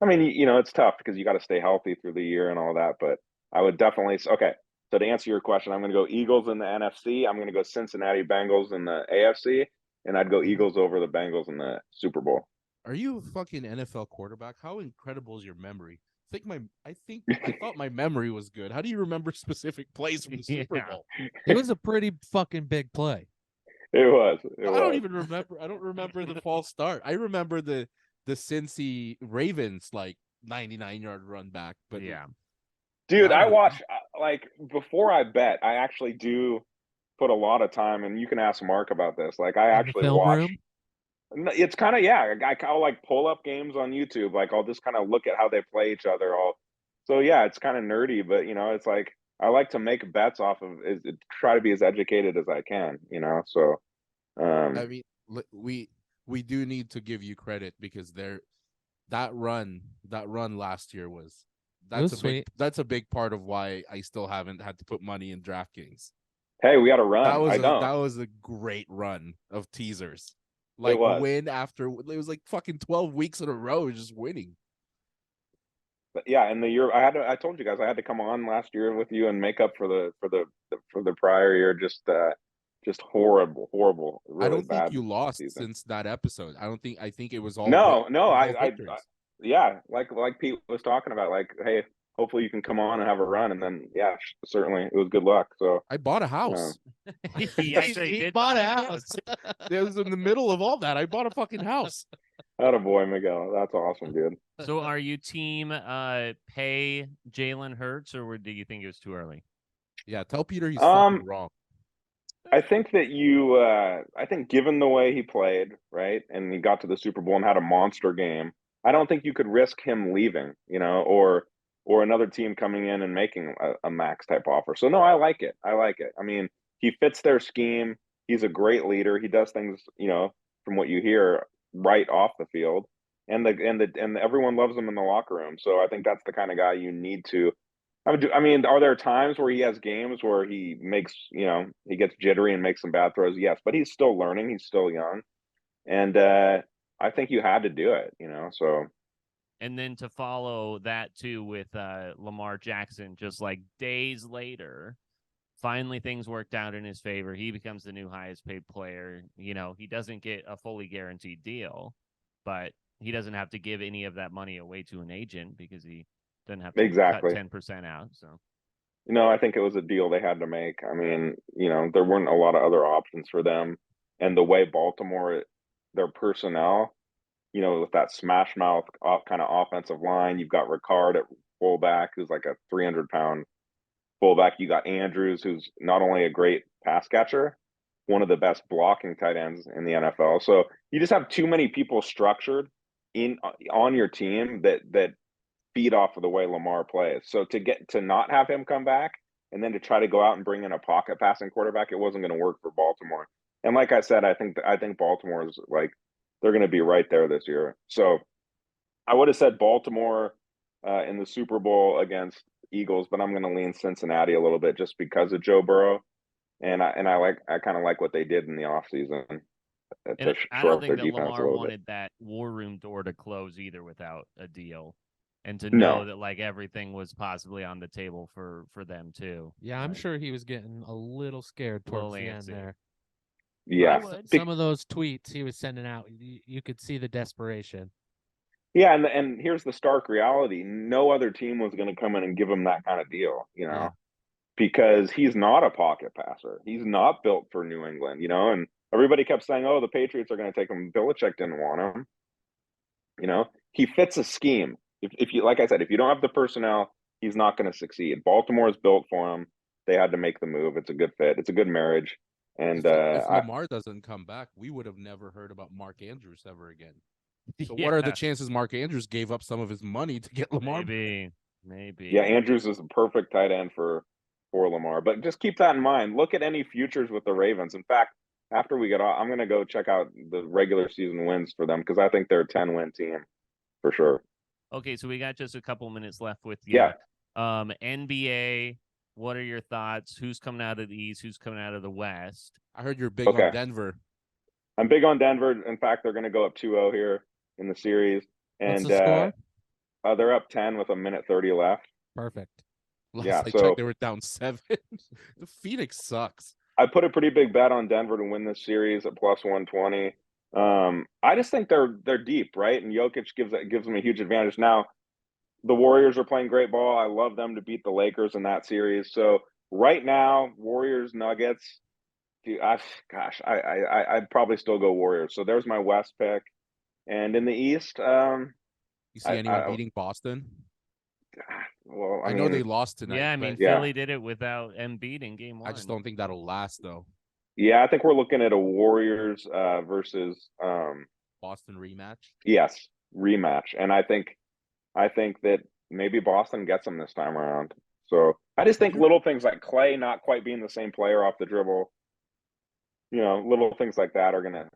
I mean, it's tough because you got to stay healthy through the year and all that, but I would definitely – okay, so to answer your question, I'm going to go Eagles in the NFC. I'm going to go Cincinnati Bengals in the AFC, and I'd go Eagles over the Bengals in the Super Bowl. Are you a fucking NFL quarterback? How incredible is your memory? I thought my memory was good. How do you remember specific plays from the Super Bowl? It was a pretty fucking big play. It was. Don't even remember. I don't remember the false start. I remember the Cincy Ravens 99-yard run back. But yeah, dude, I watch before I bet. I actually do put a lot of time, and you can ask Mark about this. I actually watch. Room? It's kind of I'll pull up games on YouTube. I'll just kind of look at how they play each other. So it's kind of nerdy, but it's I like to make bets off of try to be as educated as I can. So I mean, we do need to give you credit because that run last year that's a big part of why I still haven't had to put money in DraftKings. Hey, we got to run. That was a great run of teasers. Win after it was fucking 12 weeks in a row just winning. But yeah, in the year I told you guys I had to come on last year with you and make up for the prior year. Just horrible, really I don't bad think you lost season. Since that episode. I think it was all I like Pete was talking about, hey, hopefully you can come on and have a run, and then certainly it was good luck. So I bought a house. He bought a house. It was in the middle of all that. I bought a fucking house. Attaboy, Miguel. That's awesome, dude. So are you team pay Jalen Hurts, or do you think it was too early? Yeah, tell Peter he's fucking wrong. I think that I think given the way he played, right, and he got to the Super Bowl and had a monster game, I don't think you could risk him leaving, or another team coming in and making a max type offer. So no, I like it. I mean, he fits their scheme. He's a great leader. He does things, from what you hear, right off the field, and everyone loves him in the locker room. So I think that's the kind of guy you need to. I mean, are there times where he has games where he makes, he gets jittery and makes some bad throws? Yes, but he's still learning. He's still young, and I think you had to do it. So. And then to follow that too with Lamar Jackson, just days later, finally things worked out in his favor. He becomes the new highest paid player. You know, he doesn't get a fully guaranteed deal, but he doesn't have to give any of that money away to an agent because he doesn't have to cut 10% out. So, I think it was a deal they had to make. I mean, there weren't a lot of other options for them. And the way Baltimore, their personnel, with that smash mouth kind of offensive line, you've got Ricard at fullback, who's like a 300-pound fullback. You got Andrews, who's not only a great pass catcher, one of the best blocking tight ends in the NFL. So you just have too many people structured on your team that feed off of the way Lamar plays. So to not have him come back and then to try to go out and bring in a pocket passing quarterback, it wasn't going to work for Baltimore. And like I said, I think Baltimore is like, they're going to be right there this year. So I would have said Baltimore in the Super Bowl against Eagles, but I'm going to lean Cincinnati a little bit just because of Joe Burrow. And I kind of like what they did in the offseason. I don't think that Lamar wanted that war room door to close either without a deal. And to know that like everything was possibly on the table for them too. Yeah, I'm sure he was getting a little scared towards the end there. Yeah. Some of those tweets he was sending out, you could see the desperation. Yeah, and here's the stark reality. No other team was going to come in and give him that kind of deal, because he's not a pocket passer. He's not built for New England, and everybody kept saying, oh, the Patriots are going to take him. Belichick didn't want him. He fits a scheme. If you, like I said, if you don't have the personnel, he's not going to succeed. Baltimore's built for him. They had to make the move. It's a good fit. It's a good marriage. And if Lamar doesn't come back, we would have never heard about Mark Andrews ever again. So what are the chances Mark Andrews gave up some of his money to get Lamar? Maybe. Yeah, Andrews is a perfect tight end for Lamar. But just keep that in mind. Look at any futures with the Ravens. In fact, after we get off, I'm going to go check out the regular season wins for them because I think they're a 10-win team for sure. Okay, so we got just a couple minutes left with you. Yeah. NBA, what are your thoughts? Who's coming out of the East? Who's coming out of the West? I heard you're big on Denver. I'm big on Denver. In fact, they're going to go up 2-0 here in the series. And what's the score? They're up 10 with 1:30 left. Perfect. Last I checked, they were down 7. The Phoenix sucks. I put a pretty big bet on Denver to win this series at plus 120. I just think they're deep, right? And Jokic gives them a huge advantage. Now, the Warriors are playing great ball. I love them to beat the Lakers in that series. So right now, Warriors Nuggets. Dude, I'd probably still go Warriors. So there's my West pick. And in the East, you see anyone beating Boston? Well, I know they lost tonight. Yeah, I mean, Philly did it without Embiid in game 1. I just don't think that'll last, though. Yeah, I think we're looking at a Warriors versus Boston rematch. Yes, rematch, and I think that maybe Boston gets them this time around. So I just think little things like Clay not quite being the same player off the dribble, little things like that are gonna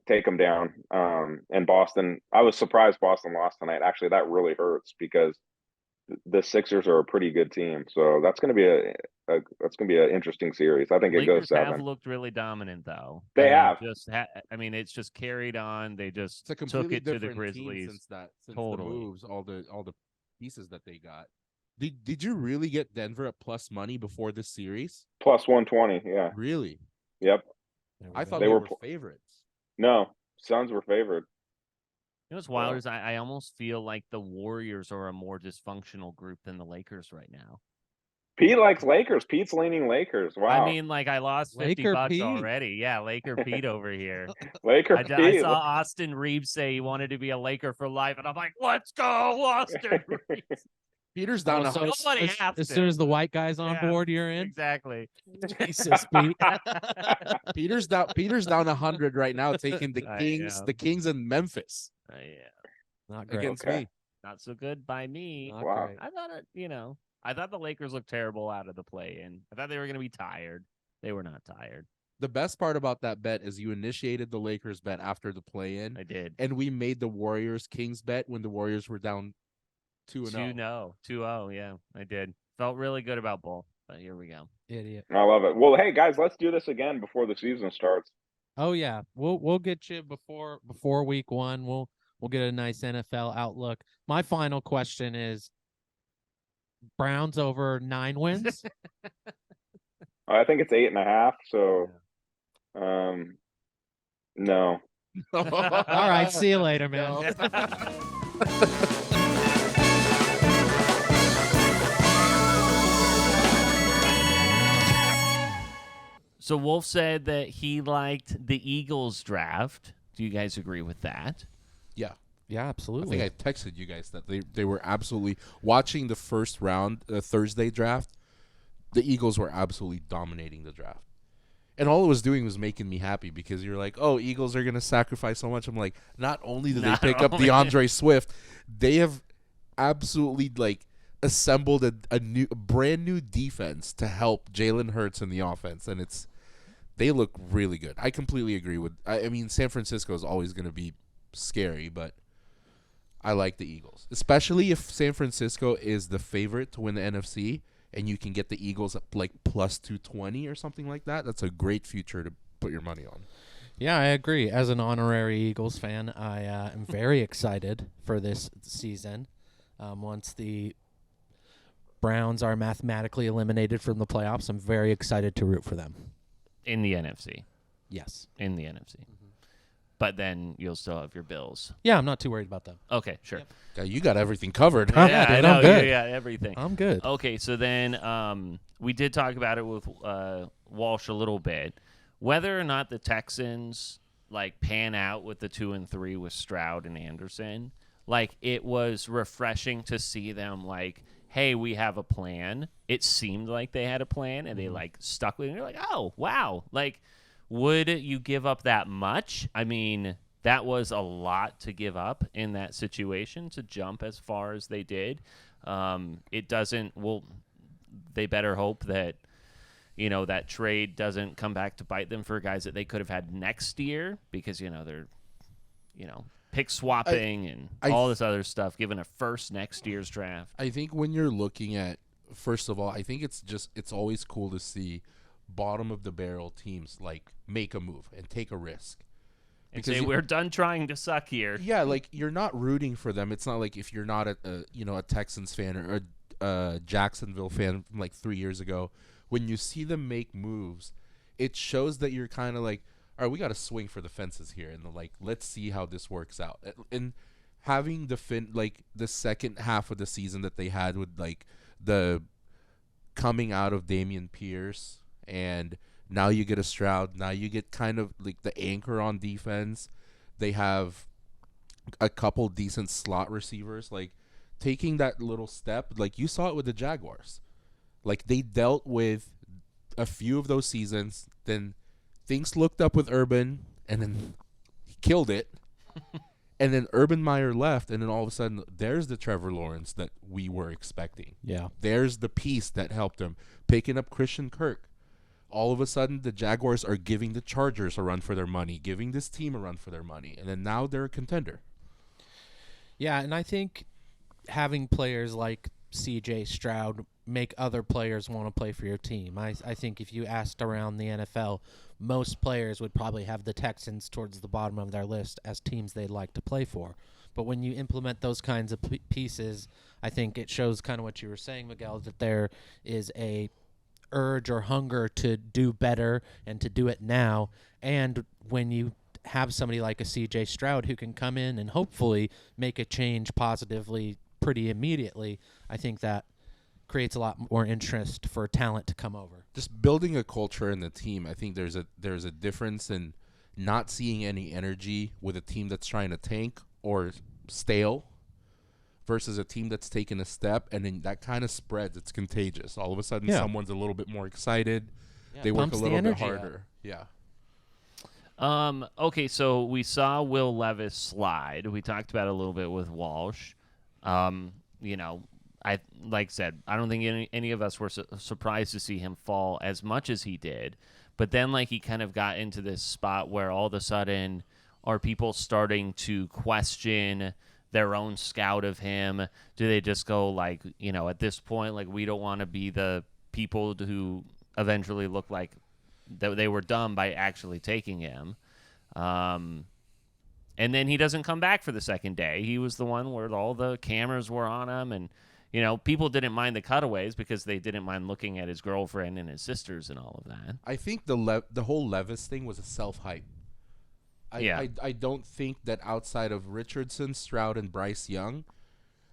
take them down. And Boston, I was surprised Boston lost tonight. Actually, that really hurts because the Sixers are a pretty good team. So that's gonna be an interesting series. I think it goes 7. Have looked really dominant though. They have. It's just carried on. They just took it to the Grizzlies since totally. The moves, all the pieces that they got. Did you really get Denver at plus money before this series? Plus 120, yeah. Really? Yep. I thought they were favorites. No, Suns were favored. You know what's wild is I almost feel like the Warriors are a more dysfunctional group than the Lakers right now. Pete likes Lakers. Pete's leaning Lakers. Wow. I mean, like I lost $50 already. Yeah, Laker Pete over here. Pete. I saw Austin Reeves say he wanted to be a Laker for life, and I'm like, let's go, Austin Reeves. Peter's down as soon as the white guy's on board, you're in. Exactly. Jesus, Pete. Peter's down 100 right now, taking the Kings in Memphis. Not great. Against me. Not so good by me. Wow. I thought I thought the Lakers looked terrible out of the play-in. I thought they were going to be tired. They were not tired. The best part about that bet is you initiated the Lakers bet after the play-in. I did. And we made the Warriors-Kings bet when the Warriors were down 2-0. 2-0, yeah, I did. Felt really good about both, but here we go. Idiot. I love it. Well, hey, guys, let's do this again before the season starts. Oh, yeah. We'll get you before week 1. We'll get a nice NFL outlook. My final question is, Browns over 9 wins? I think it's 8.5. So, no. All right, see you later, man. So Wolf said that he liked the Eagles draft. Do you guys agree with that? Yeah. Yeah, absolutely. I think I texted you guys that they were absolutely watching the first round Thursday draft. The Eagles were absolutely dominating the draft. And all it was doing was making me happy because you're like, oh, Eagles are going to sacrifice so much. I'm like, not only did they pick up DeAndre Swift, they have absolutely like assembled a brand new defense to help Jalen Hurts in the offense. And they look really good. I completely agree with, I mean, San Francisco is always going to be scary, but I like the Eagles, especially if San Francisco is the favorite to win the NFC. And you can get the Eagles at like plus 220 or something like that. That's a great future to put your money on. Yeah, I agree. As an honorary Eagles fan, I am very excited for this season. Once the Browns are mathematically eliminated from the playoffs, I'm very excited to root for them. In the NFC. Yes. In the NFC. But then you'll still have your Bills. Yeah, I'm not too worried about them. Okay, sure. Yep. Yeah, you got everything covered, huh? Yeah, dude, I know. I'm good. Yeah, everything. I'm good. Okay, so then we did talk about it with Walsh a little bit. Whether or not the Texans like pan out with the 2 and 3 with Stroud and Anderson, like it was refreshing to see them like, hey, we have a plan. It seemed like they had a plan, and they like stuck with it. And you're like, oh wow, like. Would you give up that much? I mean, that was a lot to give up in that situation to jump as far as they did. It doesn't. Well, they better hope that that trade doesn't come back to bite them for guys that they could have had next year because they're pick swapping and all this other stuff, given a first next year's draft. I think when you're looking at, first of all, I think it's always cool to see bottom of the barrel teams like make a move and take a risk and say we're done trying to suck here. Yeah, like you're not rooting for them. It's not like if you're not a Texans fan or a Jacksonville fan from like 3 years ago, when you see them make moves, it shows that you're kind of like, all right, we got to swing for the fences here and like let's see how this works out. And having the second half of the season that they had with like the coming out of Dameon Pierce. And now you get a Stroud. Now you get kind of like the anchor on defense. They have a couple decent slot receivers. Like taking that little step, like you saw it with the Jaguars. Like they dealt with a few of those seasons. Then things looked up with Urban, and then he killed it. And then Urban Meyer left, and then all of a sudden, there's the Trevor Lawrence that we were expecting. Yeah. There's the piece that helped him. Picking up Christian Kirk. All of a sudden, the Jaguars are giving the Chargers a run for their money, giving this team a run for their money, and then now they're a contender. Yeah, and I think having players like C.J. Stroud make other players want to play for your team. I think if you asked around the NFL, most players would probably have the Texans towards the bottom of their list as teams they'd like to play for. But when you implement those kinds of pieces, I think it shows kind of what you were saying, Miguel, that there is a urge or hunger to do better and to do it now. And when you have somebody like a CJ Stroud who can come in and hopefully make a change positively pretty immediately, I think that creates a lot more interest for talent to come over. Just building a culture in the team. I think there's a difference in not seeing any energy with a team that's trying to tank or stale versus a team that's taken a step, and then that kind of spreads. It's contagious. All of a sudden, someone's a little bit more excited. Yeah, they work a little bit harder. Yeah. Okay, so we saw Will Levis slide. We talked about it a little bit with Walsh. I like said, I don't think any of us were surprised to see him fall as much as he did. But then, like, he kind of got into this spot where all of a sudden are people starting to question their own scout of him? Do they just go like, at this point, like, we don't want to be the people who eventually look like that they were dumb by actually taking him? And then he doesn't come back for the second day. He was the one where all the cameras were on him, and people didn't mind the cutaways because they didn't mind looking at his girlfriend and his sisters and all of that. I think the whole Levis thing was a self-hype. I don't think that outside of Richardson, Stroud, and Bryce Young,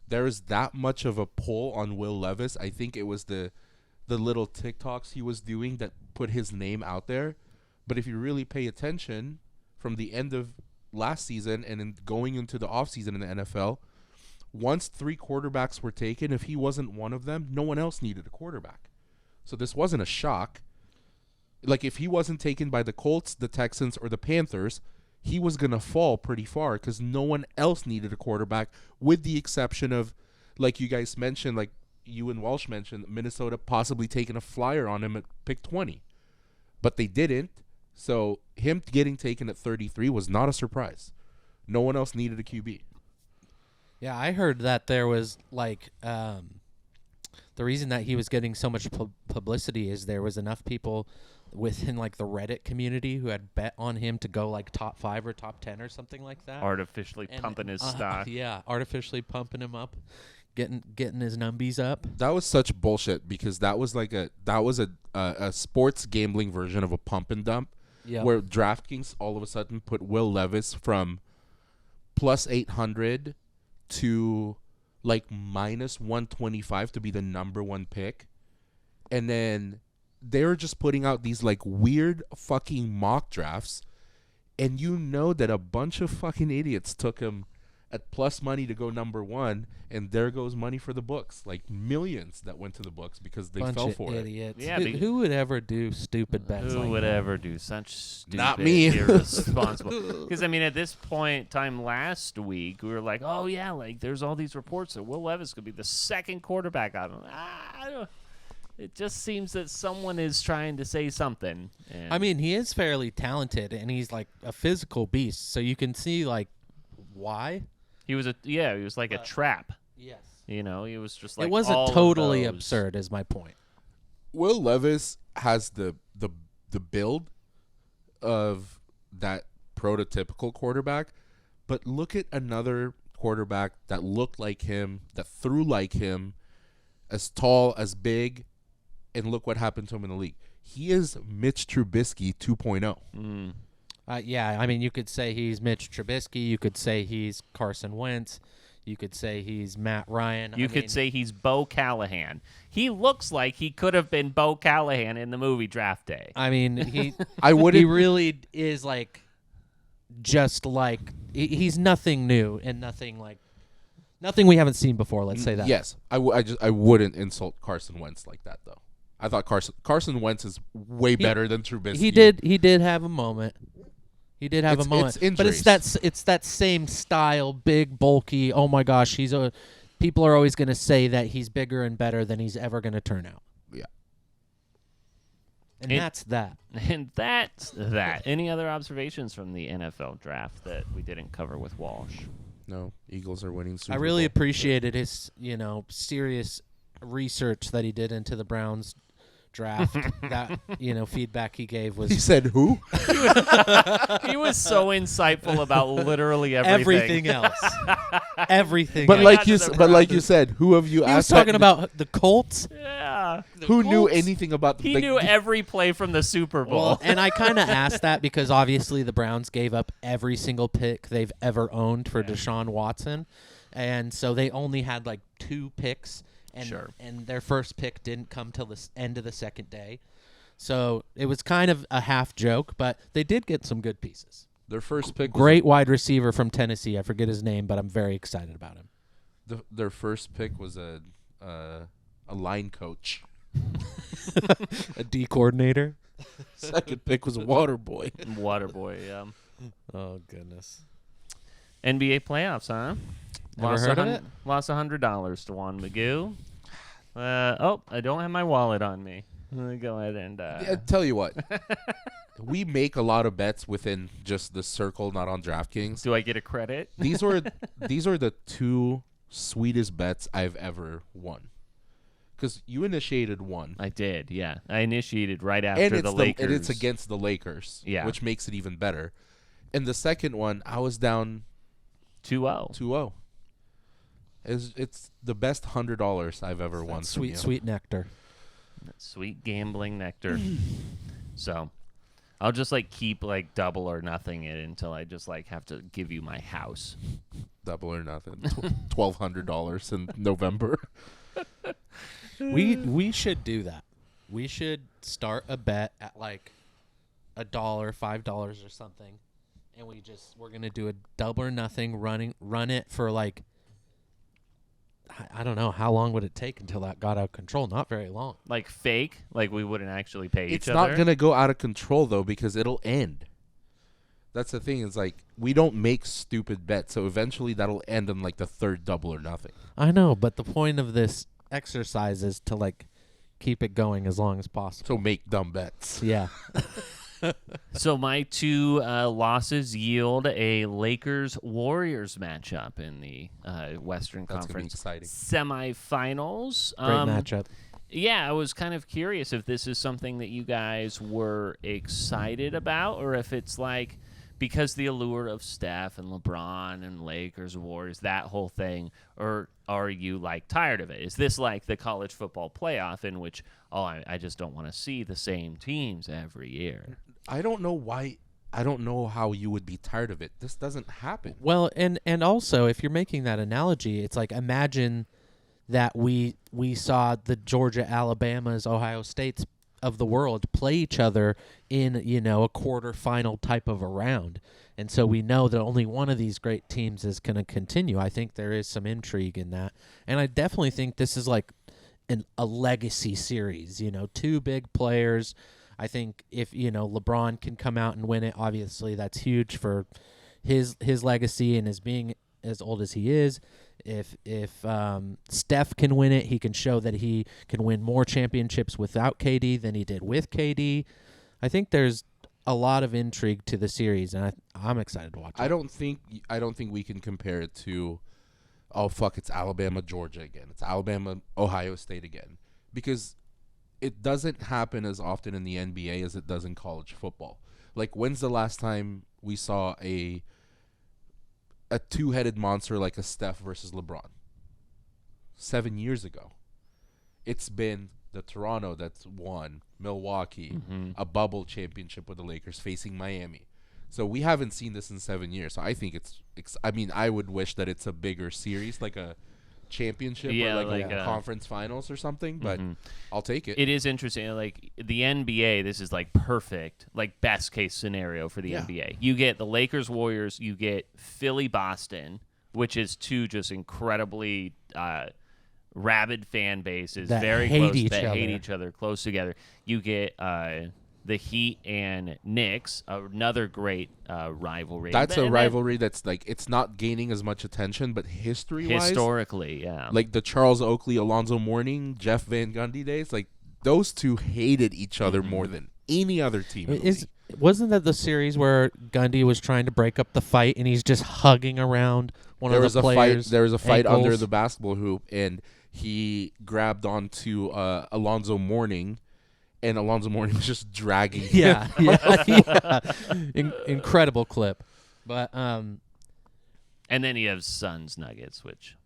there is that much of a pull on Will Levis. I think it was the little TikToks he was doing that put his name out there. But if you really pay attention, from the end of last season and then going into the offseason in the NFL, once 3 quarterbacks were taken, if he wasn't one of them, no one else needed a quarterback. So this wasn't a shock. Like, if he wasn't taken by the Colts, the Texans, or the Panthers, he was going to fall pretty far because no one else needed a quarterback, with the exception of, like you guys mentioned, like you and Walsh mentioned, Minnesota possibly taking a flyer on him at pick 20. But they didn't, so him getting taken at 33 was not a surprise. No one else needed a QB. Yeah, I heard that there was, like, the reason that he was getting so much publicity is there was enough people within, like, the Reddit community who had bet on him to go, like, top 5 or top 10 or something like that. Artificially pumping his stock. Yeah, artificially pumping him up, getting his numbies up. That was such bullshit because that was a sports gambling version of a pump and dump, where DraftKings all of a sudden put Will Levis from plus 800 to like minus 125 to be the number 1 pick, and then they were just putting out these like weird fucking mock drafts, and that a bunch of fucking idiots took him at plus money to go number 1, and there goes money for the books, like millions that went to the books because they fell for idiots. it. Yeah, who would ever do stupid bets? Who like would that? ever do such stupid, Not me. irresponsible? Because at this point time last week, we were like, oh yeah, like there's all these reports that Will Levis could be the second quarterback out of him. It just seems that someone is trying to say something. And I mean, he is fairly talented, and he's like a physical beast, so you can see like why. He was like a trap. Yes. He was just like it wasn't all totally of those. absurd, is my point. Will Levis has the build of that prototypical quarterback, but look at another quarterback that looked like him, that threw like him, as tall, as big, and look what happened to him in the league. He is Mitch Trubisky 2.0. Yeah, I mean, you could say he's Mitch Trubisky. You could say he's Carson Wentz. You could say he's Matt Ryan. You could say he's Bo Callahan. He looks like he could have been Bo Callahan in the movie Draft Day. I mean, he he really is like just like he's nothing new and nothing we haven't seen before. Let's say that. Yes, I wouldn't insult Carson Wentz like that though. I thought Carson Wentz is way better than Trubisky. He did have a moment. He did have a moment, but it's that same style, big, bulky. Oh my gosh, people are always going to say that he's bigger and better than he's ever going to turn out. Yeah, and that's that. And that's that. Any other observations from the NFL draft that we didn't cover with Walsh? No, Eagles are winning Super I really Bowl. appreciated his, serious research that he did into the Browns draft. That feedback he gave was. He said who? He was so insightful about literally everything else. Everything. But else. like you said, who have you asked? He was talking about the Colts. Yeah. Who knew anything about the? He knew every play from the Super Bowl. Well, and I kind of asked that because obviously the Browns gave up every single pick they've ever owned for Deshaun Watson, and so they only had like 2 picks. And their first pick didn't come till the end of the second day. So it was kind of a half joke, but they did get some good pieces. Their first pick Great wide receiver from Tennessee. I forget his name, but I'm very excited about him. Their first pick was a line coach. A D coordinator. Second pick was a water boy. Water boy, yeah. Oh, goodness. NBA playoffs, huh? Never heard of it? Lost $100 to Juan Magoo. I don't have my wallet on me. Let me go ahead and... tell you what. We make a lot of bets within just the circle, not on DraftKings. Do I get a credit? These are the 2 sweetest bets I've ever won. Because you initiated one. I did, yeah. I initiated right after the Lakers. And it's against the Lakers, which makes it even better. And the second one, I was down 2-0. It's the best $100 I've ever won. Sweet nectar. That sweet gambling nectar. So I'll just like keep like double or nothing it until I just like have to give you my house. Double or nothing. $1,200 in November. We should do that. We should start a bet at like $1, $5 or something, and we're gonna do a double or nothing. Run it for like, I don't know, how long would it take until that got out of control? Not very long. Like fake, like we wouldn't actually pay It's each other. not gonna go out of control though, because it'll end. That's the thing. Is like we don't make stupid bets, so eventually that'll end in like the third double or nothing. I know, but the point of this exercise is to like keep it going as long as possible. So make dumb bets. Yeah. So my two losses yield a Lakers-Warriors matchup in the Western That's gonna be Conference exciting. semifinals. Great matchup. Yeah, I was kind of curious if this is something that you guys were excited about, or if it's like because the allure of Steph and LeBron and Lakers, Warriors, that whole thing, or are you like tired of it? Is this like the college football playoff in which, I just don't want to see the same teams every year? I don't know why. I don't know how you would be tired of it. This doesn't happen. Well, and also if you're making that analogy, it's like imagine that we saw the Georgia, Alabamas, Ohio States of the world play each other in, a quarterfinal type of a round. And so we know that only one of these great teams is going to continue. I think there is some intrigue in that. And I definitely think this is like a legacy series, two big players. I think if, LeBron can come out and win it, obviously that's huge for his legacy and his being as old as he is. If Steph can win it, he can show that he can win more championships without KD than he did with KD. I think there's a lot of intrigue to the series, and I'm excited to watch it. I don't think we can compare it to, it's Alabama, Georgia again. It's Alabama, Ohio State again, because it doesn't happen as often in the NBA as it does in college football. Like, when's the last time we saw a two-headed monster like a Steph versus LeBron? 7 years ago. It's been the Toronto that's won, Milwaukee, a bubble championship with the Lakers facing Miami. So we haven't seen this in 7 years. So I think I would wish that it's a bigger series, like a championship or like a conference finals or something, but I'll take it. It is interesting. Like the NBA, this is like perfect, like best case scenario for the NBA. You get the Lakers, Warriors, you get Philly, Boston, which is two just incredibly rabid fan bases, that very hate close, each that other. hate each other close together. You get the Heat and Knicks, another great rivalry. That's a rivalry that's like, it's not gaining as much attention, but historically, yeah. Like the Charles Oakley, Alonzo Mourning, Jeff Van Gundy days, like those two hated each other more than any other team. In the league. Wasn't that the series where Gundy was trying to break up the fight and he's just hugging around one of the players? There was a fight ankles? under the basketball hoop, and he grabbed onto Alonzo Mourning, and Alonzo Mourning was just dragging him. Yeah. Incredible clip. But and then you have Suns Nuggets, which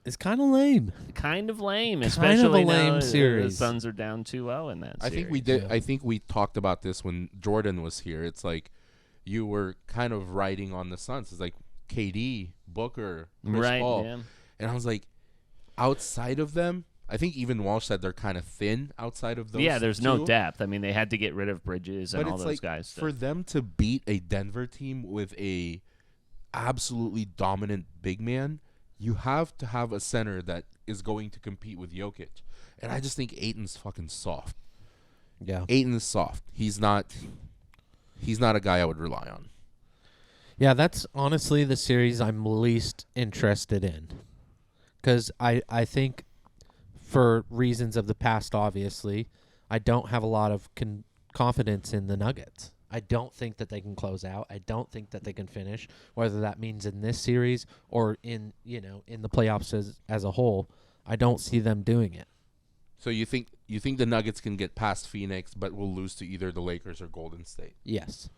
it's kind of lame. Kind of lame, Kind especially of a lame now series. The Suns are down 2-0 in that series. I think we did. I think we talked about this when Jordan was here. It's like you were kind of riding on the Suns. It's like KD, Booker, Chris Paul, yeah. And I was like, outside of them, I think even Walsh said they're kind of thin outside of those. Yeah, there's two. no depth. I mean, they had to get rid of Bridges and But all it's those like, guys. for them to beat a Denver team with a absolutely dominant big man, you have to have a center that is going to compete with Jokic. And I just think Ayton's fucking soft. Yeah. Ayton is soft. He's not a guy I would rely on. Yeah, that's honestly the series I'm least interested in. Because I think, for reasons of the past, obviously, I don't have a lot of confidence in the Nuggets. I don't think that they can close out. I don't think that they can finish, whether that means in this series or in the playoffs as a whole. I don't see them doing it. So you think the Nuggets can get past Phoenix, but will lose to either the Lakers or Golden State? Yes.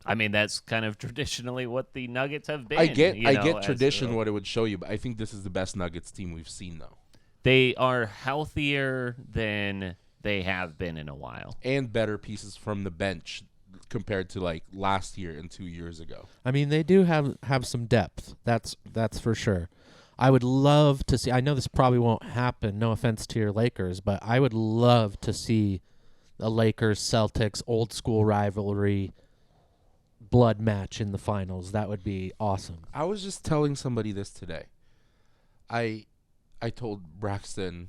I mean, that's kind of traditionally what the Nuggets have been. I get as tradition what it would show you, but I think this is the best Nuggets team we've seen though. They are healthier than they have been in a while, and better pieces from the bench compared to like last year and 2 years ago. I mean, they do have some depth. That's for sure. I would love to see. I know this probably won't happen. No offense to your Lakers, but I would love to see a Lakers Celtics old school rivalry blood match in the finals. That would be awesome. I was just telling somebody this today. I told Braxton,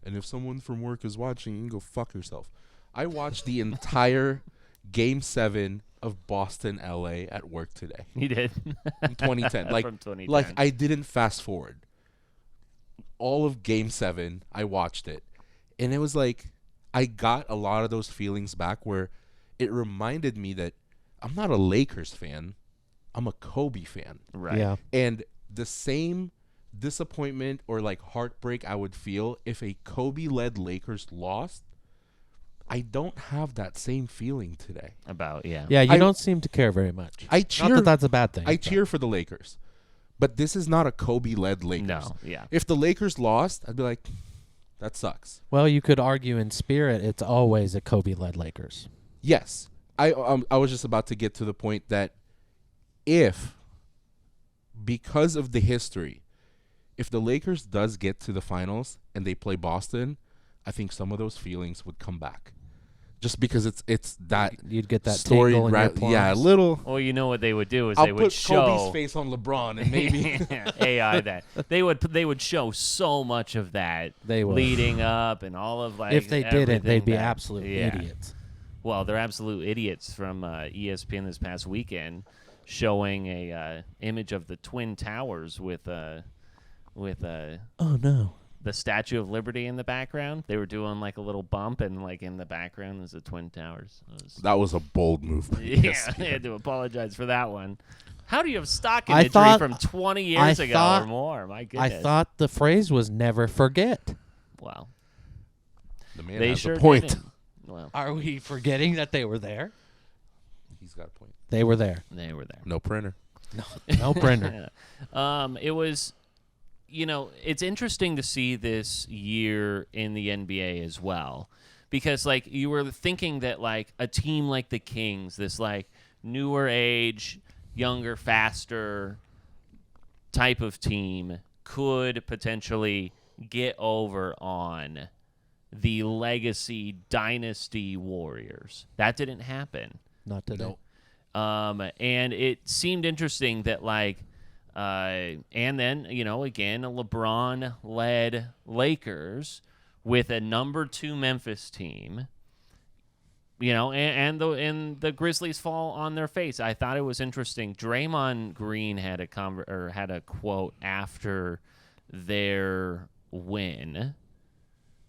and if someone from work is watching, you can go fuck yourself. I watched the entire Game 7 of Boston, LA at work today. You did? In 2010. Like, From 2010. Like, I didn't fast forward. All of Game 7, I watched it. And it was like, I got a lot of those feelings back where it reminded me that I'm not a Lakers fan. I'm a Kobe fan. Right. Yeah. And the same disappointment or like heartbreak I would feel if a Kobe-led Lakers lost, I don't have that same feeling today. Yeah, you don't seem to care very much. I cheer. Not that that's a bad thing. I cheer for the Lakers, but this is not a Kobe-led Lakers. No, yeah. If the Lakers lost, I'd be like, that sucks. Well, you could argue in spirit it's always a Kobe-led Lakers. Yes. I was just about to get to the point that because of the history, if the Lakers does get to the finals and they play Boston, I think some of those feelings would come back. Just because it's that you'd get that story, tingle in your palms. Yeah, a little. Well, you know what they would do is I'll they would put show Kobe's face on LeBron and maybe AI that they would show so much of that they would. Leading up and all of like if they didn't, they'd be that, absolute yeah. idiots. Well, they're absolute idiots from ESPN this past weekend, showing a image of the Twin Towers with oh no. the Statue of Liberty in the background. They were doing like a little bump, and like in the background is the Twin Towers. That was a bold move. Yeah, they had to apologize for that one. How do you have stock imagery from 20 years ago or more? My goodness. I thought the phrase was never forget. Wow. The man They has sure a point. didn't. Well, Are we forgetting that they were there? He's got a point. They were there. they were there. No printer. No printer. It was, it's interesting to see this year in the NBA as well, because like you were thinking that like a team like the Kings, this like newer age, younger, faster type of team could potentially get over on the legacy dynasty Warriors. That didn't happen. Not today. Nope. And it seemed interesting that like and then, again, a LeBron-led Lakers with a number 2 Memphis team, and the Grizzlies fall on their face. I thought it was interesting. Draymond Green had a quote after their win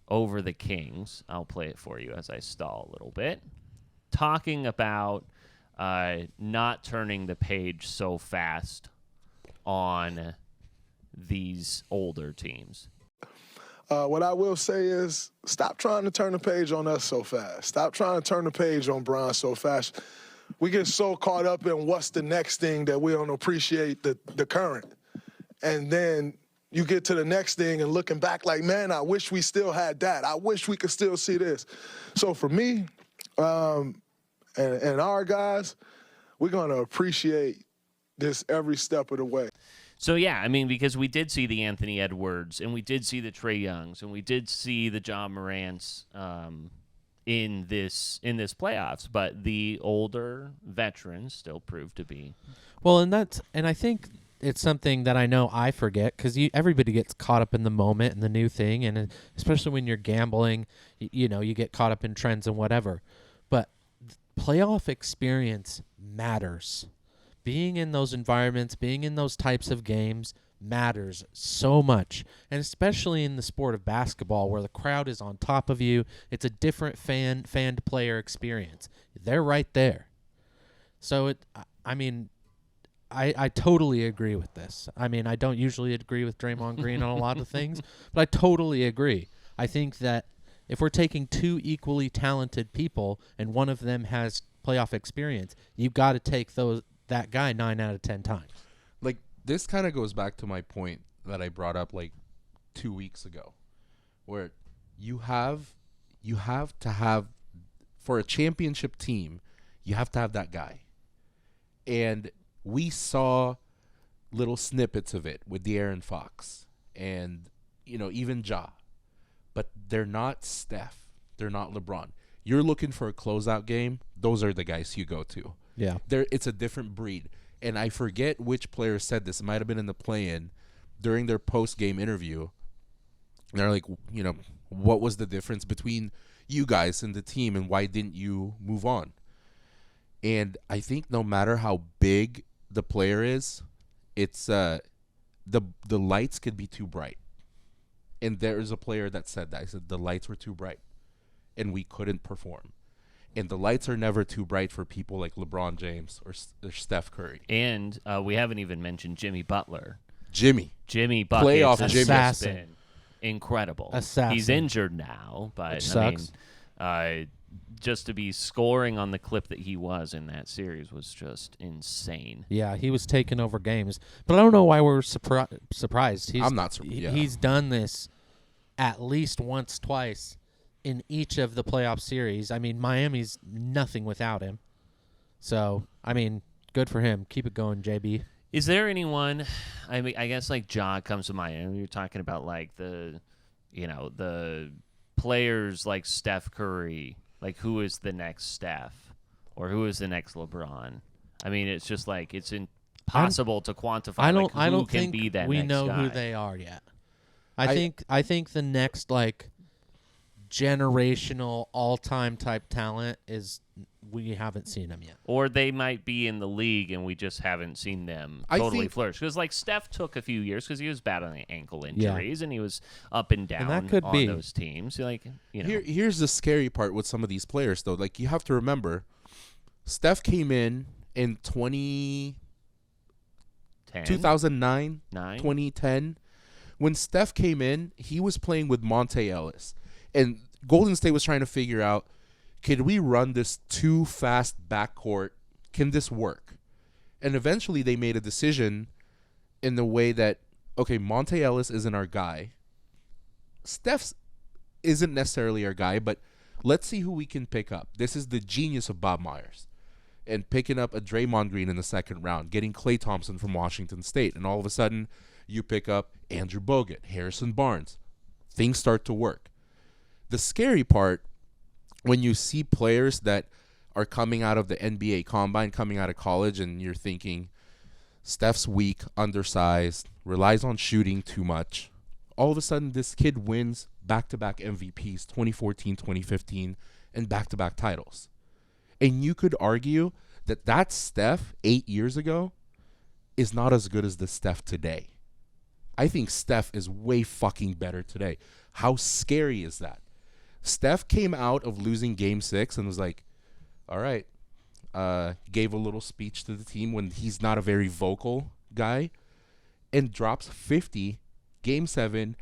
over the Kings. I'll play it for you as I stall a little bit. Talking about not turning the page so fast on these older teams. What I will say is stop trying to turn the page on us so fast. Stop trying to turn the page on Bron so fast. We get so caught up in what's the next thing that we don't appreciate the current. And then you get to the next thing and looking back like, man, I wish we still had that. I wish we could still see this. So for me and our guys, we're going to appreciate this every step of the way. So, yeah, I mean, because we did see the Anthony Edwards, and we did see the Trae Youngs, and we did see the John Morants in this playoffs, but the older veterans still proved to be. Well, and I think it's something that I know I forget because everybody gets caught up in the moment and the new thing, and especially when you're gambling, you get caught up in trends and whatever. But playoff experience matters. Being in those environments, being in those types of games matters so much, and especially in the sport of basketball where the crowd is on top of you. It's a different fan-to-player experience. They're right there. So, I totally agree with this. I mean, I don't usually agree with Draymond Green on a lot of things, but I totally agree. I think that if we're taking 2 equally talented people and one of them has playoff experience. You've got to take that guy 9 out of 10 times. Like, this kind of goes back to my point that I brought up like 2 weeks ago, where you have to have, for a championship team, you have to have that guy. And we saw little snippets of it with De'Aaron Fox and, even Ja. But they're not Steph. They're not LeBron. You're looking for a closeout game, those are the guys you go to. Yeah. It's a different breed. And I forget which player said this. It might have been in the play-in during their post-game interview. And they're like, what was the difference between you guys and the team, and why didn't you move on? And I think no matter how big the player is, it's the lights could be too bright. And there's a player that said that. I said the lights were too bright, and we couldn't perform. And the lights are never too bright for people like LeBron James or Steph Curry. And we haven't even mentioned Jimmy Butler. Jimmy Buckets playoff has Jimmy. just been incredible. Assassin. He's injured now, but Which sucks. Just to be scoring on the clip that he was in that series was just insane. Yeah, he was taking over games. But I don't know why we're surprised. I'm not surprised. Yeah. He's done this at least once, twice in each of the playoff series. I mean, Miami's nothing without him. So, I mean, good for him. Keep it going, JB. Is there anyone, I guess like Ja comes to mind. You're talking about like the players like Steph Curry. Like, who is the next Steph? Or who is the next LeBron? I mean, it's just like it's impossible to quantify. I don't who can think be that we next know guy. who they are yet. I think the next like generational all-time type talent is we haven't seen them yet. Or they might be in the league and we just haven't seen them totally flourish. Because like Steph took a few years because he was battling ankle injuries and he was up and down that could on be. those teams. Like, Here's the scary part with some of these players, though. Like, you have to remember, Steph came in 2009, 2010. When Steph came in, he was playing with Monte Ellis. And Golden State was trying to figure out, could we run this too fast backcourt? Can this work? And eventually they made a decision in the way that, okay, Monte Ellis isn't our guy. Steph isn't necessarily our guy, but let's see who we can pick up. This is the genius of Bob Myers. And picking up a Draymond Green in the second round, getting Klay Thompson from Washington State. And all of a sudden, you pick up Andrew Bogut, Harrison Barnes. Things start to work. The scary part, when you see players that are coming out of the NBA Combine, coming out of college, and you're thinking, Steph's weak, undersized, relies on shooting too much. All of a sudden, this kid wins back-to-back MVPs, 2014, 2015, and back-to-back titles. And you could argue that Steph 8 years ago is not as good as the Steph today. I think Steph is way fucking better today. How scary is that? Steph came out of losing Game 6 and was like, all right, gave a little speech to the team when he's not a very vocal guy, and drops 50, Game 7.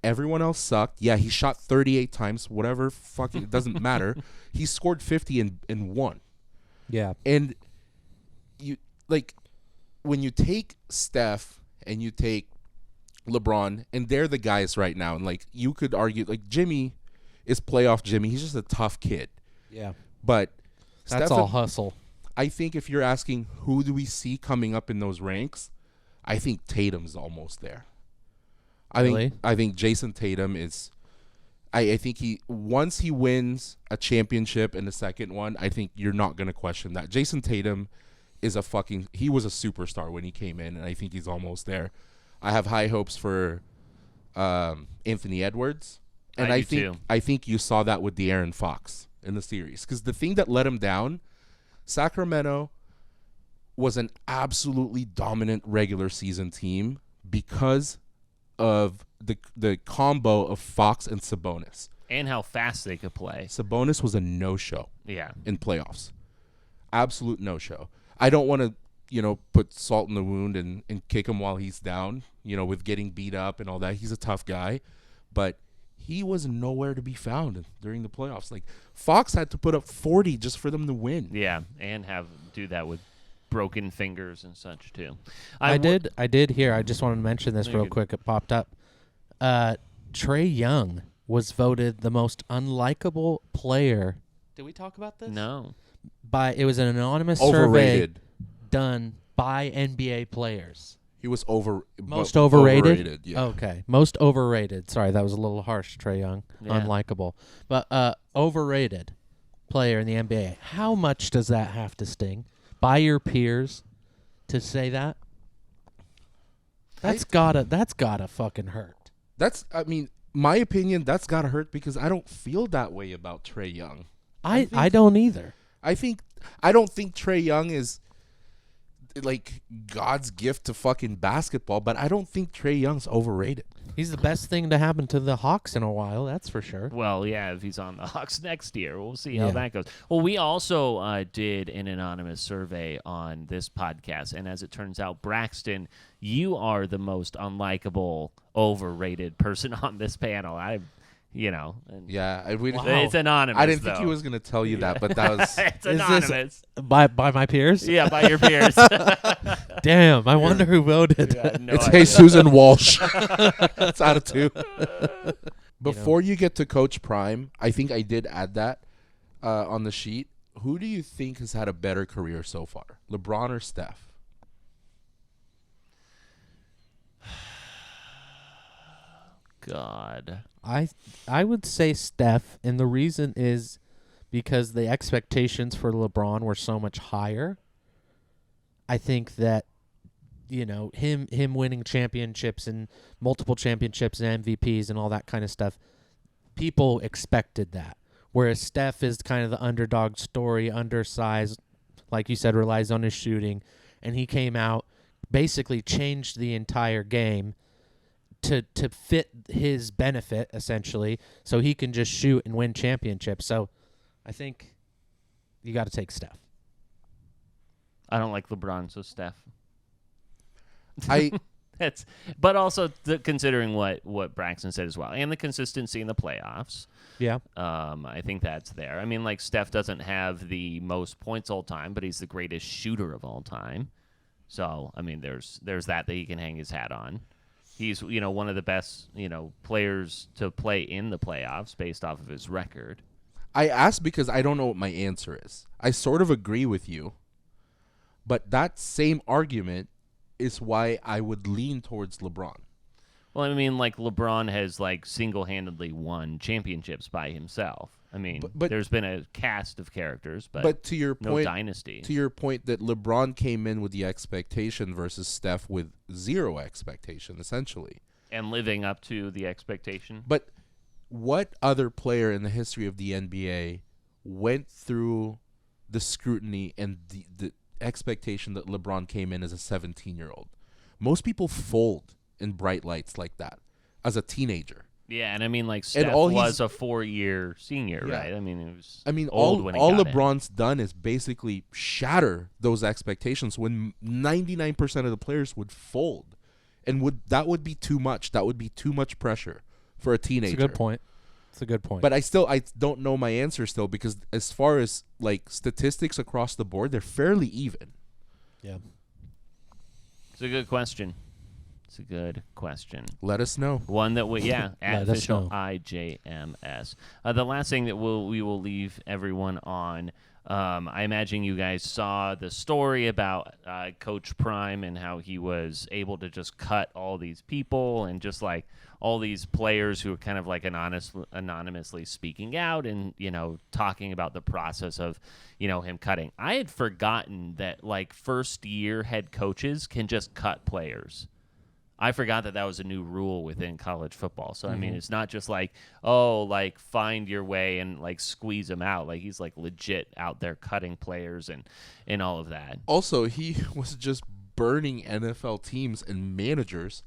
Everyone else sucked. Yeah, he shot 38 times, whatever, fucking, it doesn't matter. He scored 50 and won. Yeah. And you, like, when you take Steph and you take LeBron, and they're the guys right now, and, like, you could argue, like, Jimmy is playoff Jimmy. He's just a tough kid. Yeah. But that's all hustle. I think if you're asking who do we see coming up in those ranks, I think Tatum's almost there. I think Jason Tatum is I think once he wins a championship and the second one, I think you're not going to question that. Jason Tatum is he was a superstar when he came in, and I think he's almost there. I have high hopes for Anthony Edwards. And I think you saw that with De'Aaron Fox in the series. Because the thing that let him down, Sacramento was an absolutely dominant regular season team because of the combo of Fox and Sabonis. And how fast they could play. Sabonis was a no-show in playoffs. Absolute no-show. I don't want to, put salt in the wound and kick him while he's down, with getting beat up and all that. He's a tough guy. But he was nowhere to be found during the playoffs. Like, Fox had to put up 40 just for them to win. Yeah, and do that with broken fingers and such too. I did hear. I just wanted to mention this real quick. It popped up. Trae Young was voted the most unlikable player. Did we talk about this? No. It was an anonymous Overrated. survey done by NBA players. He was most overrated. Overrated, yeah. Okay, most overrated. Sorry, that was a little harsh, Trae Young. Yeah. Unlikable, but overrated player in the NBA. How much does that have to sting by your peers to say that? That's gotta fucking hurt. I mean, my opinion, that's gotta hurt because I don't feel that way about Trae Young. I don't either. I don't think Trae Young is like God's gift to fucking basketball, but I don't think Trae Young's overrated. He's the best thing to happen to the Hawks in a while, that's for sure. Well, yeah, if he's on the Hawks next year, we'll see how that goes. Well, we also did an anonymous survey on this podcast, and as it turns out, Braxton, you are the most unlikable, overrated person on this panel. It's anonymous. I didn't think he was going to tell you that, but that was it's anonymous. By my peers? Yeah, by your peers. Damn, I wonder who voted. It's Jesus and Walsh. It's out of 2. Before you get to Coach Prime, I think I did add that on the sheet. Who do you think has had a better career so far, LeBron or Steph? God. I would say Steph, and the reason is because the expectations for LeBron were so much higher. I think that him winning championships and multiple championships and MVPs and all that kind of stuff, people expected that. Whereas Steph is kind of the underdog story, undersized, like you said, relies on his shooting, and he came out, basically changed the entire game to fit his benefit, essentially, so he can just shoot and win championships. So I think you got to take Steph. I don't like LeBron, so Steph. But also considering what Braxton said as well, and the consistency in the playoffs. Yeah. I think that's there. I mean, like, Steph doesn't have the most points all time, but he's the greatest shooter of all time. So, I mean, there's that he can hang his hat on. He's, one of the best, players to play in the playoffs based off of his record. I asked because I don't know what my answer is. I sort of agree with you, but that same argument is why I would lean towards LeBron. Well, I mean, like, LeBron has, like, single-handedly won championships by himself. I mean, but there's been a cast of characters, but to your no point, dynasty. To your point that LeBron came in with the expectation versus Steph with zero expectation, essentially. And living up to the expectation. But what other player in the history of the NBA went through the scrutiny and the expectation that LeBron came in as a 17-year-old? Most people fold in bright lights like that as a teenager. Yeah, and I mean, like, Steph was a 4-year senior, right? I mean, it was old when he all got LeBron's done is basically shatter those expectations when 99% of the players would fold. And that would be too much. That would be too much pressure for a teenager. It's a good point. It's a good point. But I don't know my answer still because as far as, like, statistics across the board, they're fairly even. Yeah. It's a good question. It's a good question. Let us know. One that we, at Let us official know. IJMS. The last thing that we will leave everyone on, I imagine you guys saw the story about Coach Prime and how he was able to just cut all these people and just, like, all these players who are kind of, like, anonymously speaking out and, talking about the process of, him cutting. I had forgotten that, like, first-year head coaches can just cut players. I forgot that was a new rule within college football. So, I mean, it's not just like, find your way and, like, squeeze them out. Like, he's, like, legit out there cutting players and all of that. Also, he was just burning NFL teams and managers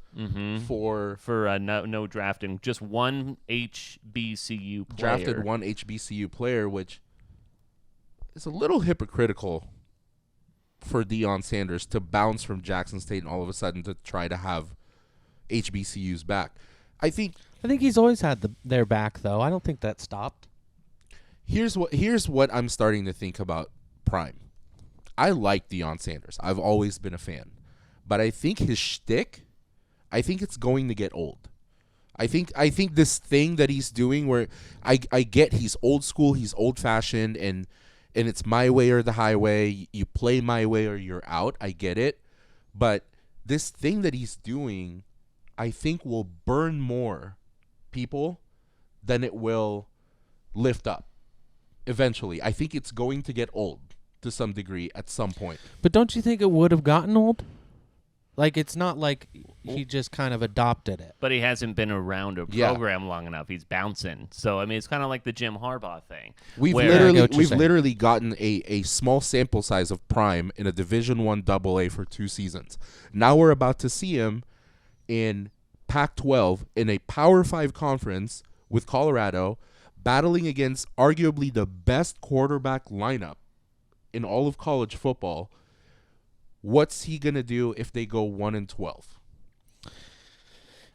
for no drafting. Just one HBCU player. Drafted one HBCU player, which is a little hypocritical for Deion Sanders to bounce from Jackson State and all of a sudden to try to have HBCUs back. I think I think he's always had their back, though. I don't think that stopped. Here's what I'm starting to think about Prime. I like Deion Sanders. I've always been a fan. But I think his shtick, I think it's going to get old. I think this thing that he's doing where I get he's old school, he's old-fashioned, and it's my way or the highway. You play my way or you're out. I get it. But this thing that he's doing, I think will burn more people than it will lift up eventually. I think it's going to get old to some degree at some point. But don't you think it would have gotten old? Like, it's not like he just kind of adopted it. But he hasn't been around a program long enough. He's bouncing. So, I mean, it's kind of like the Jim Harbaugh thing. We've literally gotten a small sample size of Prime in a Division I AA for 2 seasons. Now we're about to see him in Pac-12 in a Power 5 conference with Colorado, battling against arguably the best quarterback lineup in all of college football. What's he going to do if they go 1-12?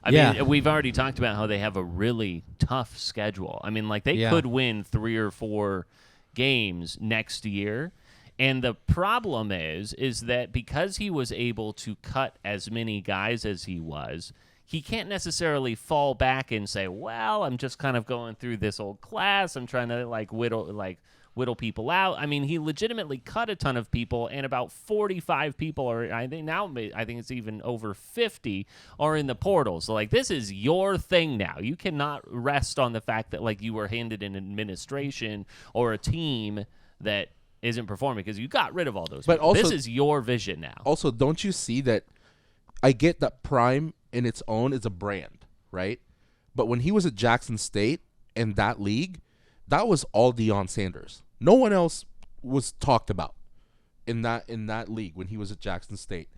I mean, we've already talked about how they have a really tough schedule. I mean, like, they could win 3 or 4 games next year. And the problem is that because he was able to cut as many guys as he was, he can't necessarily fall back and say, well, I'm just kind of going through this old class. I'm trying to, whittle people out. I mean, he legitimately cut a ton of people, and about 45 people are, I think it's even over 50 are in the portal. So, like, this is your thing now. You cannot rest on the fact that, like, you were handed an administration or a team that isn't performing because you got rid of all those people. This is your vision now. Also, don't you see that I get that Prime in its own is a brand, right? But when he was at Jackson State and that league, that was all Deion Sanders. No one else was talked about in that league when he was at Jackson State.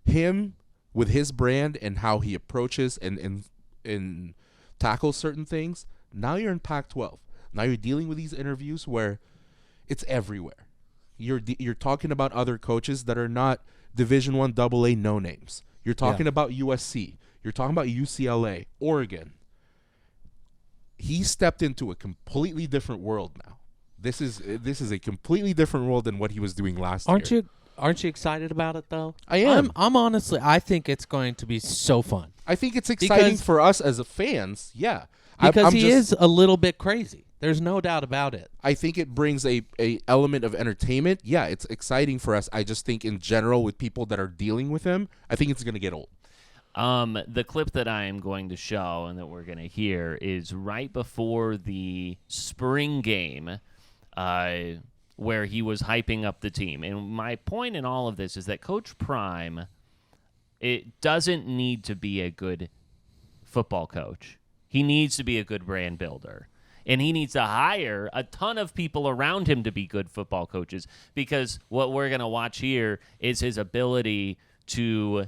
Him with his brand and how he approaches and tackles certain things. Now you're in Pac-12. Now you're dealing with these interviews where it's everywhere. You're talking about other coaches that are not Division I AA no names. You're talking about USC. You're talking about UCLA, Oregon. He stepped into a completely different world now. This is a completely different world than what he was doing last year. Aren't you excited about it though? I am. I'm honestly, I think it's going to be so fun. I think it's exciting for us as fans. Yeah. Because he is a little bit crazy. There's no doubt about it. I think it brings a element of entertainment. Yeah, it's exciting for us. I just think in general with people that are dealing with him, I think it's going to get old. The clip that I am going to show and that we're going to hear is right before the spring game where he was hyping up the team. And my point in all of this is that Coach Prime, it doesn't need to be a good football coach. He needs to be a good brand builder. And he needs to hire a ton of people around him to be good football coaches, because what we're going to watch here is his ability to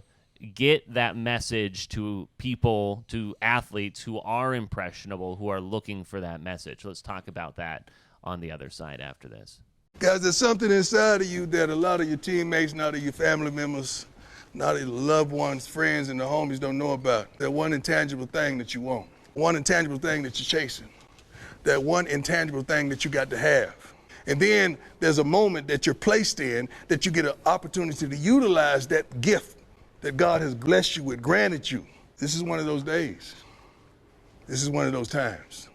get that message to people, to athletes who are impressionable, who are looking for that message. Let's talk about that on the other side after this. Guys, there's something inside of you that a lot of your teammates, not of your family members, not of your loved ones, friends, and the homies don't know about. That one intangible thing that you want, one intangible thing that you're chasing, that one intangible thing that you got to have. And then there's a moment that you're placed in that you get an opportunity to utilize that gift that God has blessed you with, granted you. This is one of those days. This is one of those times.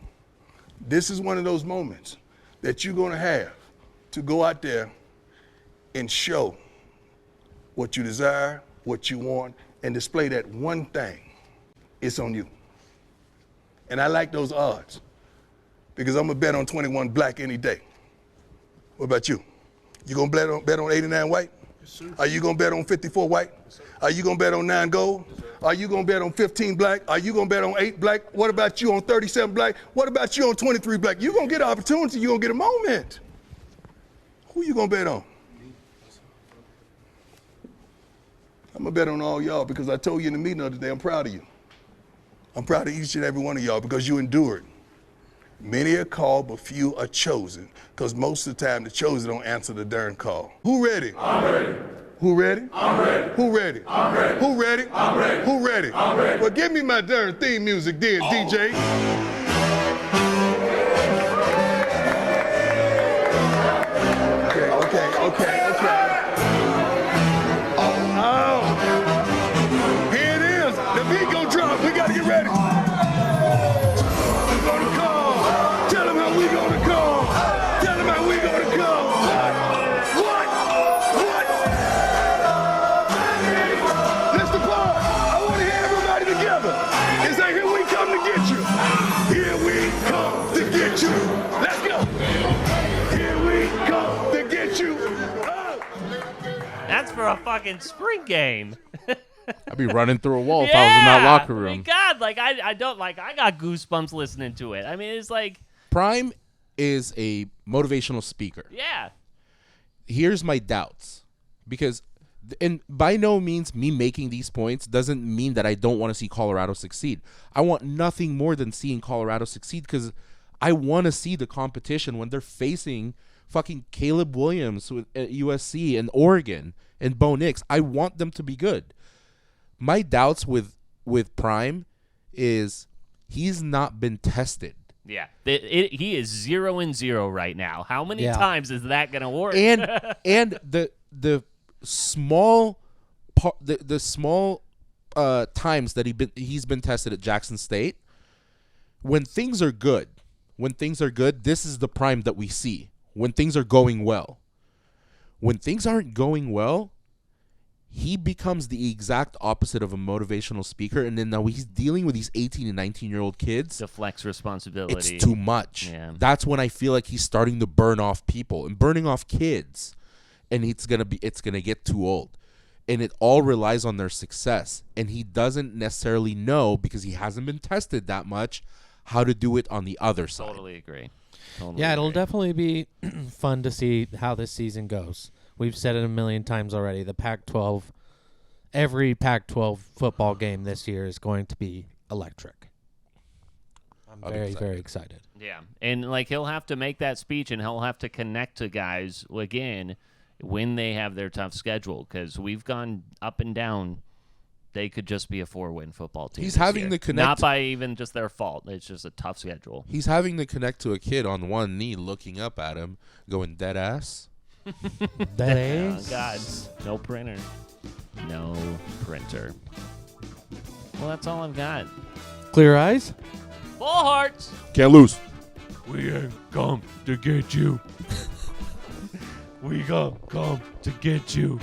This is one of those moments that you're going to have to go out there and show what you desire, what you want, and display that one thing. It's on you. And I like those odds because I'm going to bet on 21 black any day. What about you? You going to bet on 89 white? Yes, sir. Are you going to bet on 54 white? Yes, are you going to bet on 9 gold? Yes, are you going to bet on 15 black? Are you going to bet on 8 black? What about you on 37 black? What about you on 23 black? You're going to get an opportunity. You're going to get a moment. Who you going to bet on? I'm going to bet on all y'all because I told you in the meeting the other day, I'm proud of you. I'm proud of each and every one of y'all because you endured. Many are called, but few are chosen, because most of the time the chosen don't answer the darn call. Who ready? I'm ready. Who ready? I'm ready. Who ready? I'm ready. Who ready? I'm ready. Who ready? I'm ready. Well, give me my darn theme music then, DJ. Okay. Oh. Here it is. The beat gon' drop. We gotta get ready. We're gonna come. Tell them how we gonna come. Tell them how we gonna come. What? That's the part. I want to hear everybody together. It's like, here we come to get you. Here we come to get you. Let's go. Here we come to get you. That's for a fucking spring game. I'd be running through a wall if I was in that locker room. I mean, God, like I don't like. I got goosebumps listening to it. I mean, it's like Prime is a motivational speaker. Yeah. Here's my doubts, because, and by no means me making these points doesn't mean that I don't want to see Colorado succeed. I want nothing more than seeing Colorado succeed, because I want to see the competition when they're facing fucking Caleb Williams at USC and Oregon and Bo Nix. I want them to be good. My doubts with Prime is he's not been tested. Yeah, he is 0-0 right now. How many times is that gonna work? And the small times that he's been tested at Jackson State, when things are good, this is the Prime that we see. When things are going well. When things aren't going well, he becomes the exact opposite of a motivational speaker, and then now he's dealing with these 18 and 19-year-old kids. Deflects responsibility. It's too much. Yeah. That's when I feel like he's starting to burn off people and burning off kids, and it's gonna get too old, and it all relies on their success, and he doesn't necessarily know, because he hasn't been tested that much, how to do it on the other side. Totally agree. Yeah, it'll definitely be fun to see how this season goes. We've said it a million times already. The Pac-12, every Pac-12 football game this year is going to be electric. I'm very excited. Yeah, and like he'll have to make that speech, and he'll have to connect to guys again when they have their tough schedule, because we've gone up and down. They could just be a 4-win football team. He's having to connect. Not by even just their fault. It's just a tough schedule. He's having to connect to a kid on one knee, looking up at him, going dead ass. Dead ass. Oh, God. No printer. No printer. Well, that's all I've got. Clear eyes? Full hearts. Can't lose. We ain't come to get you. We got come to get you.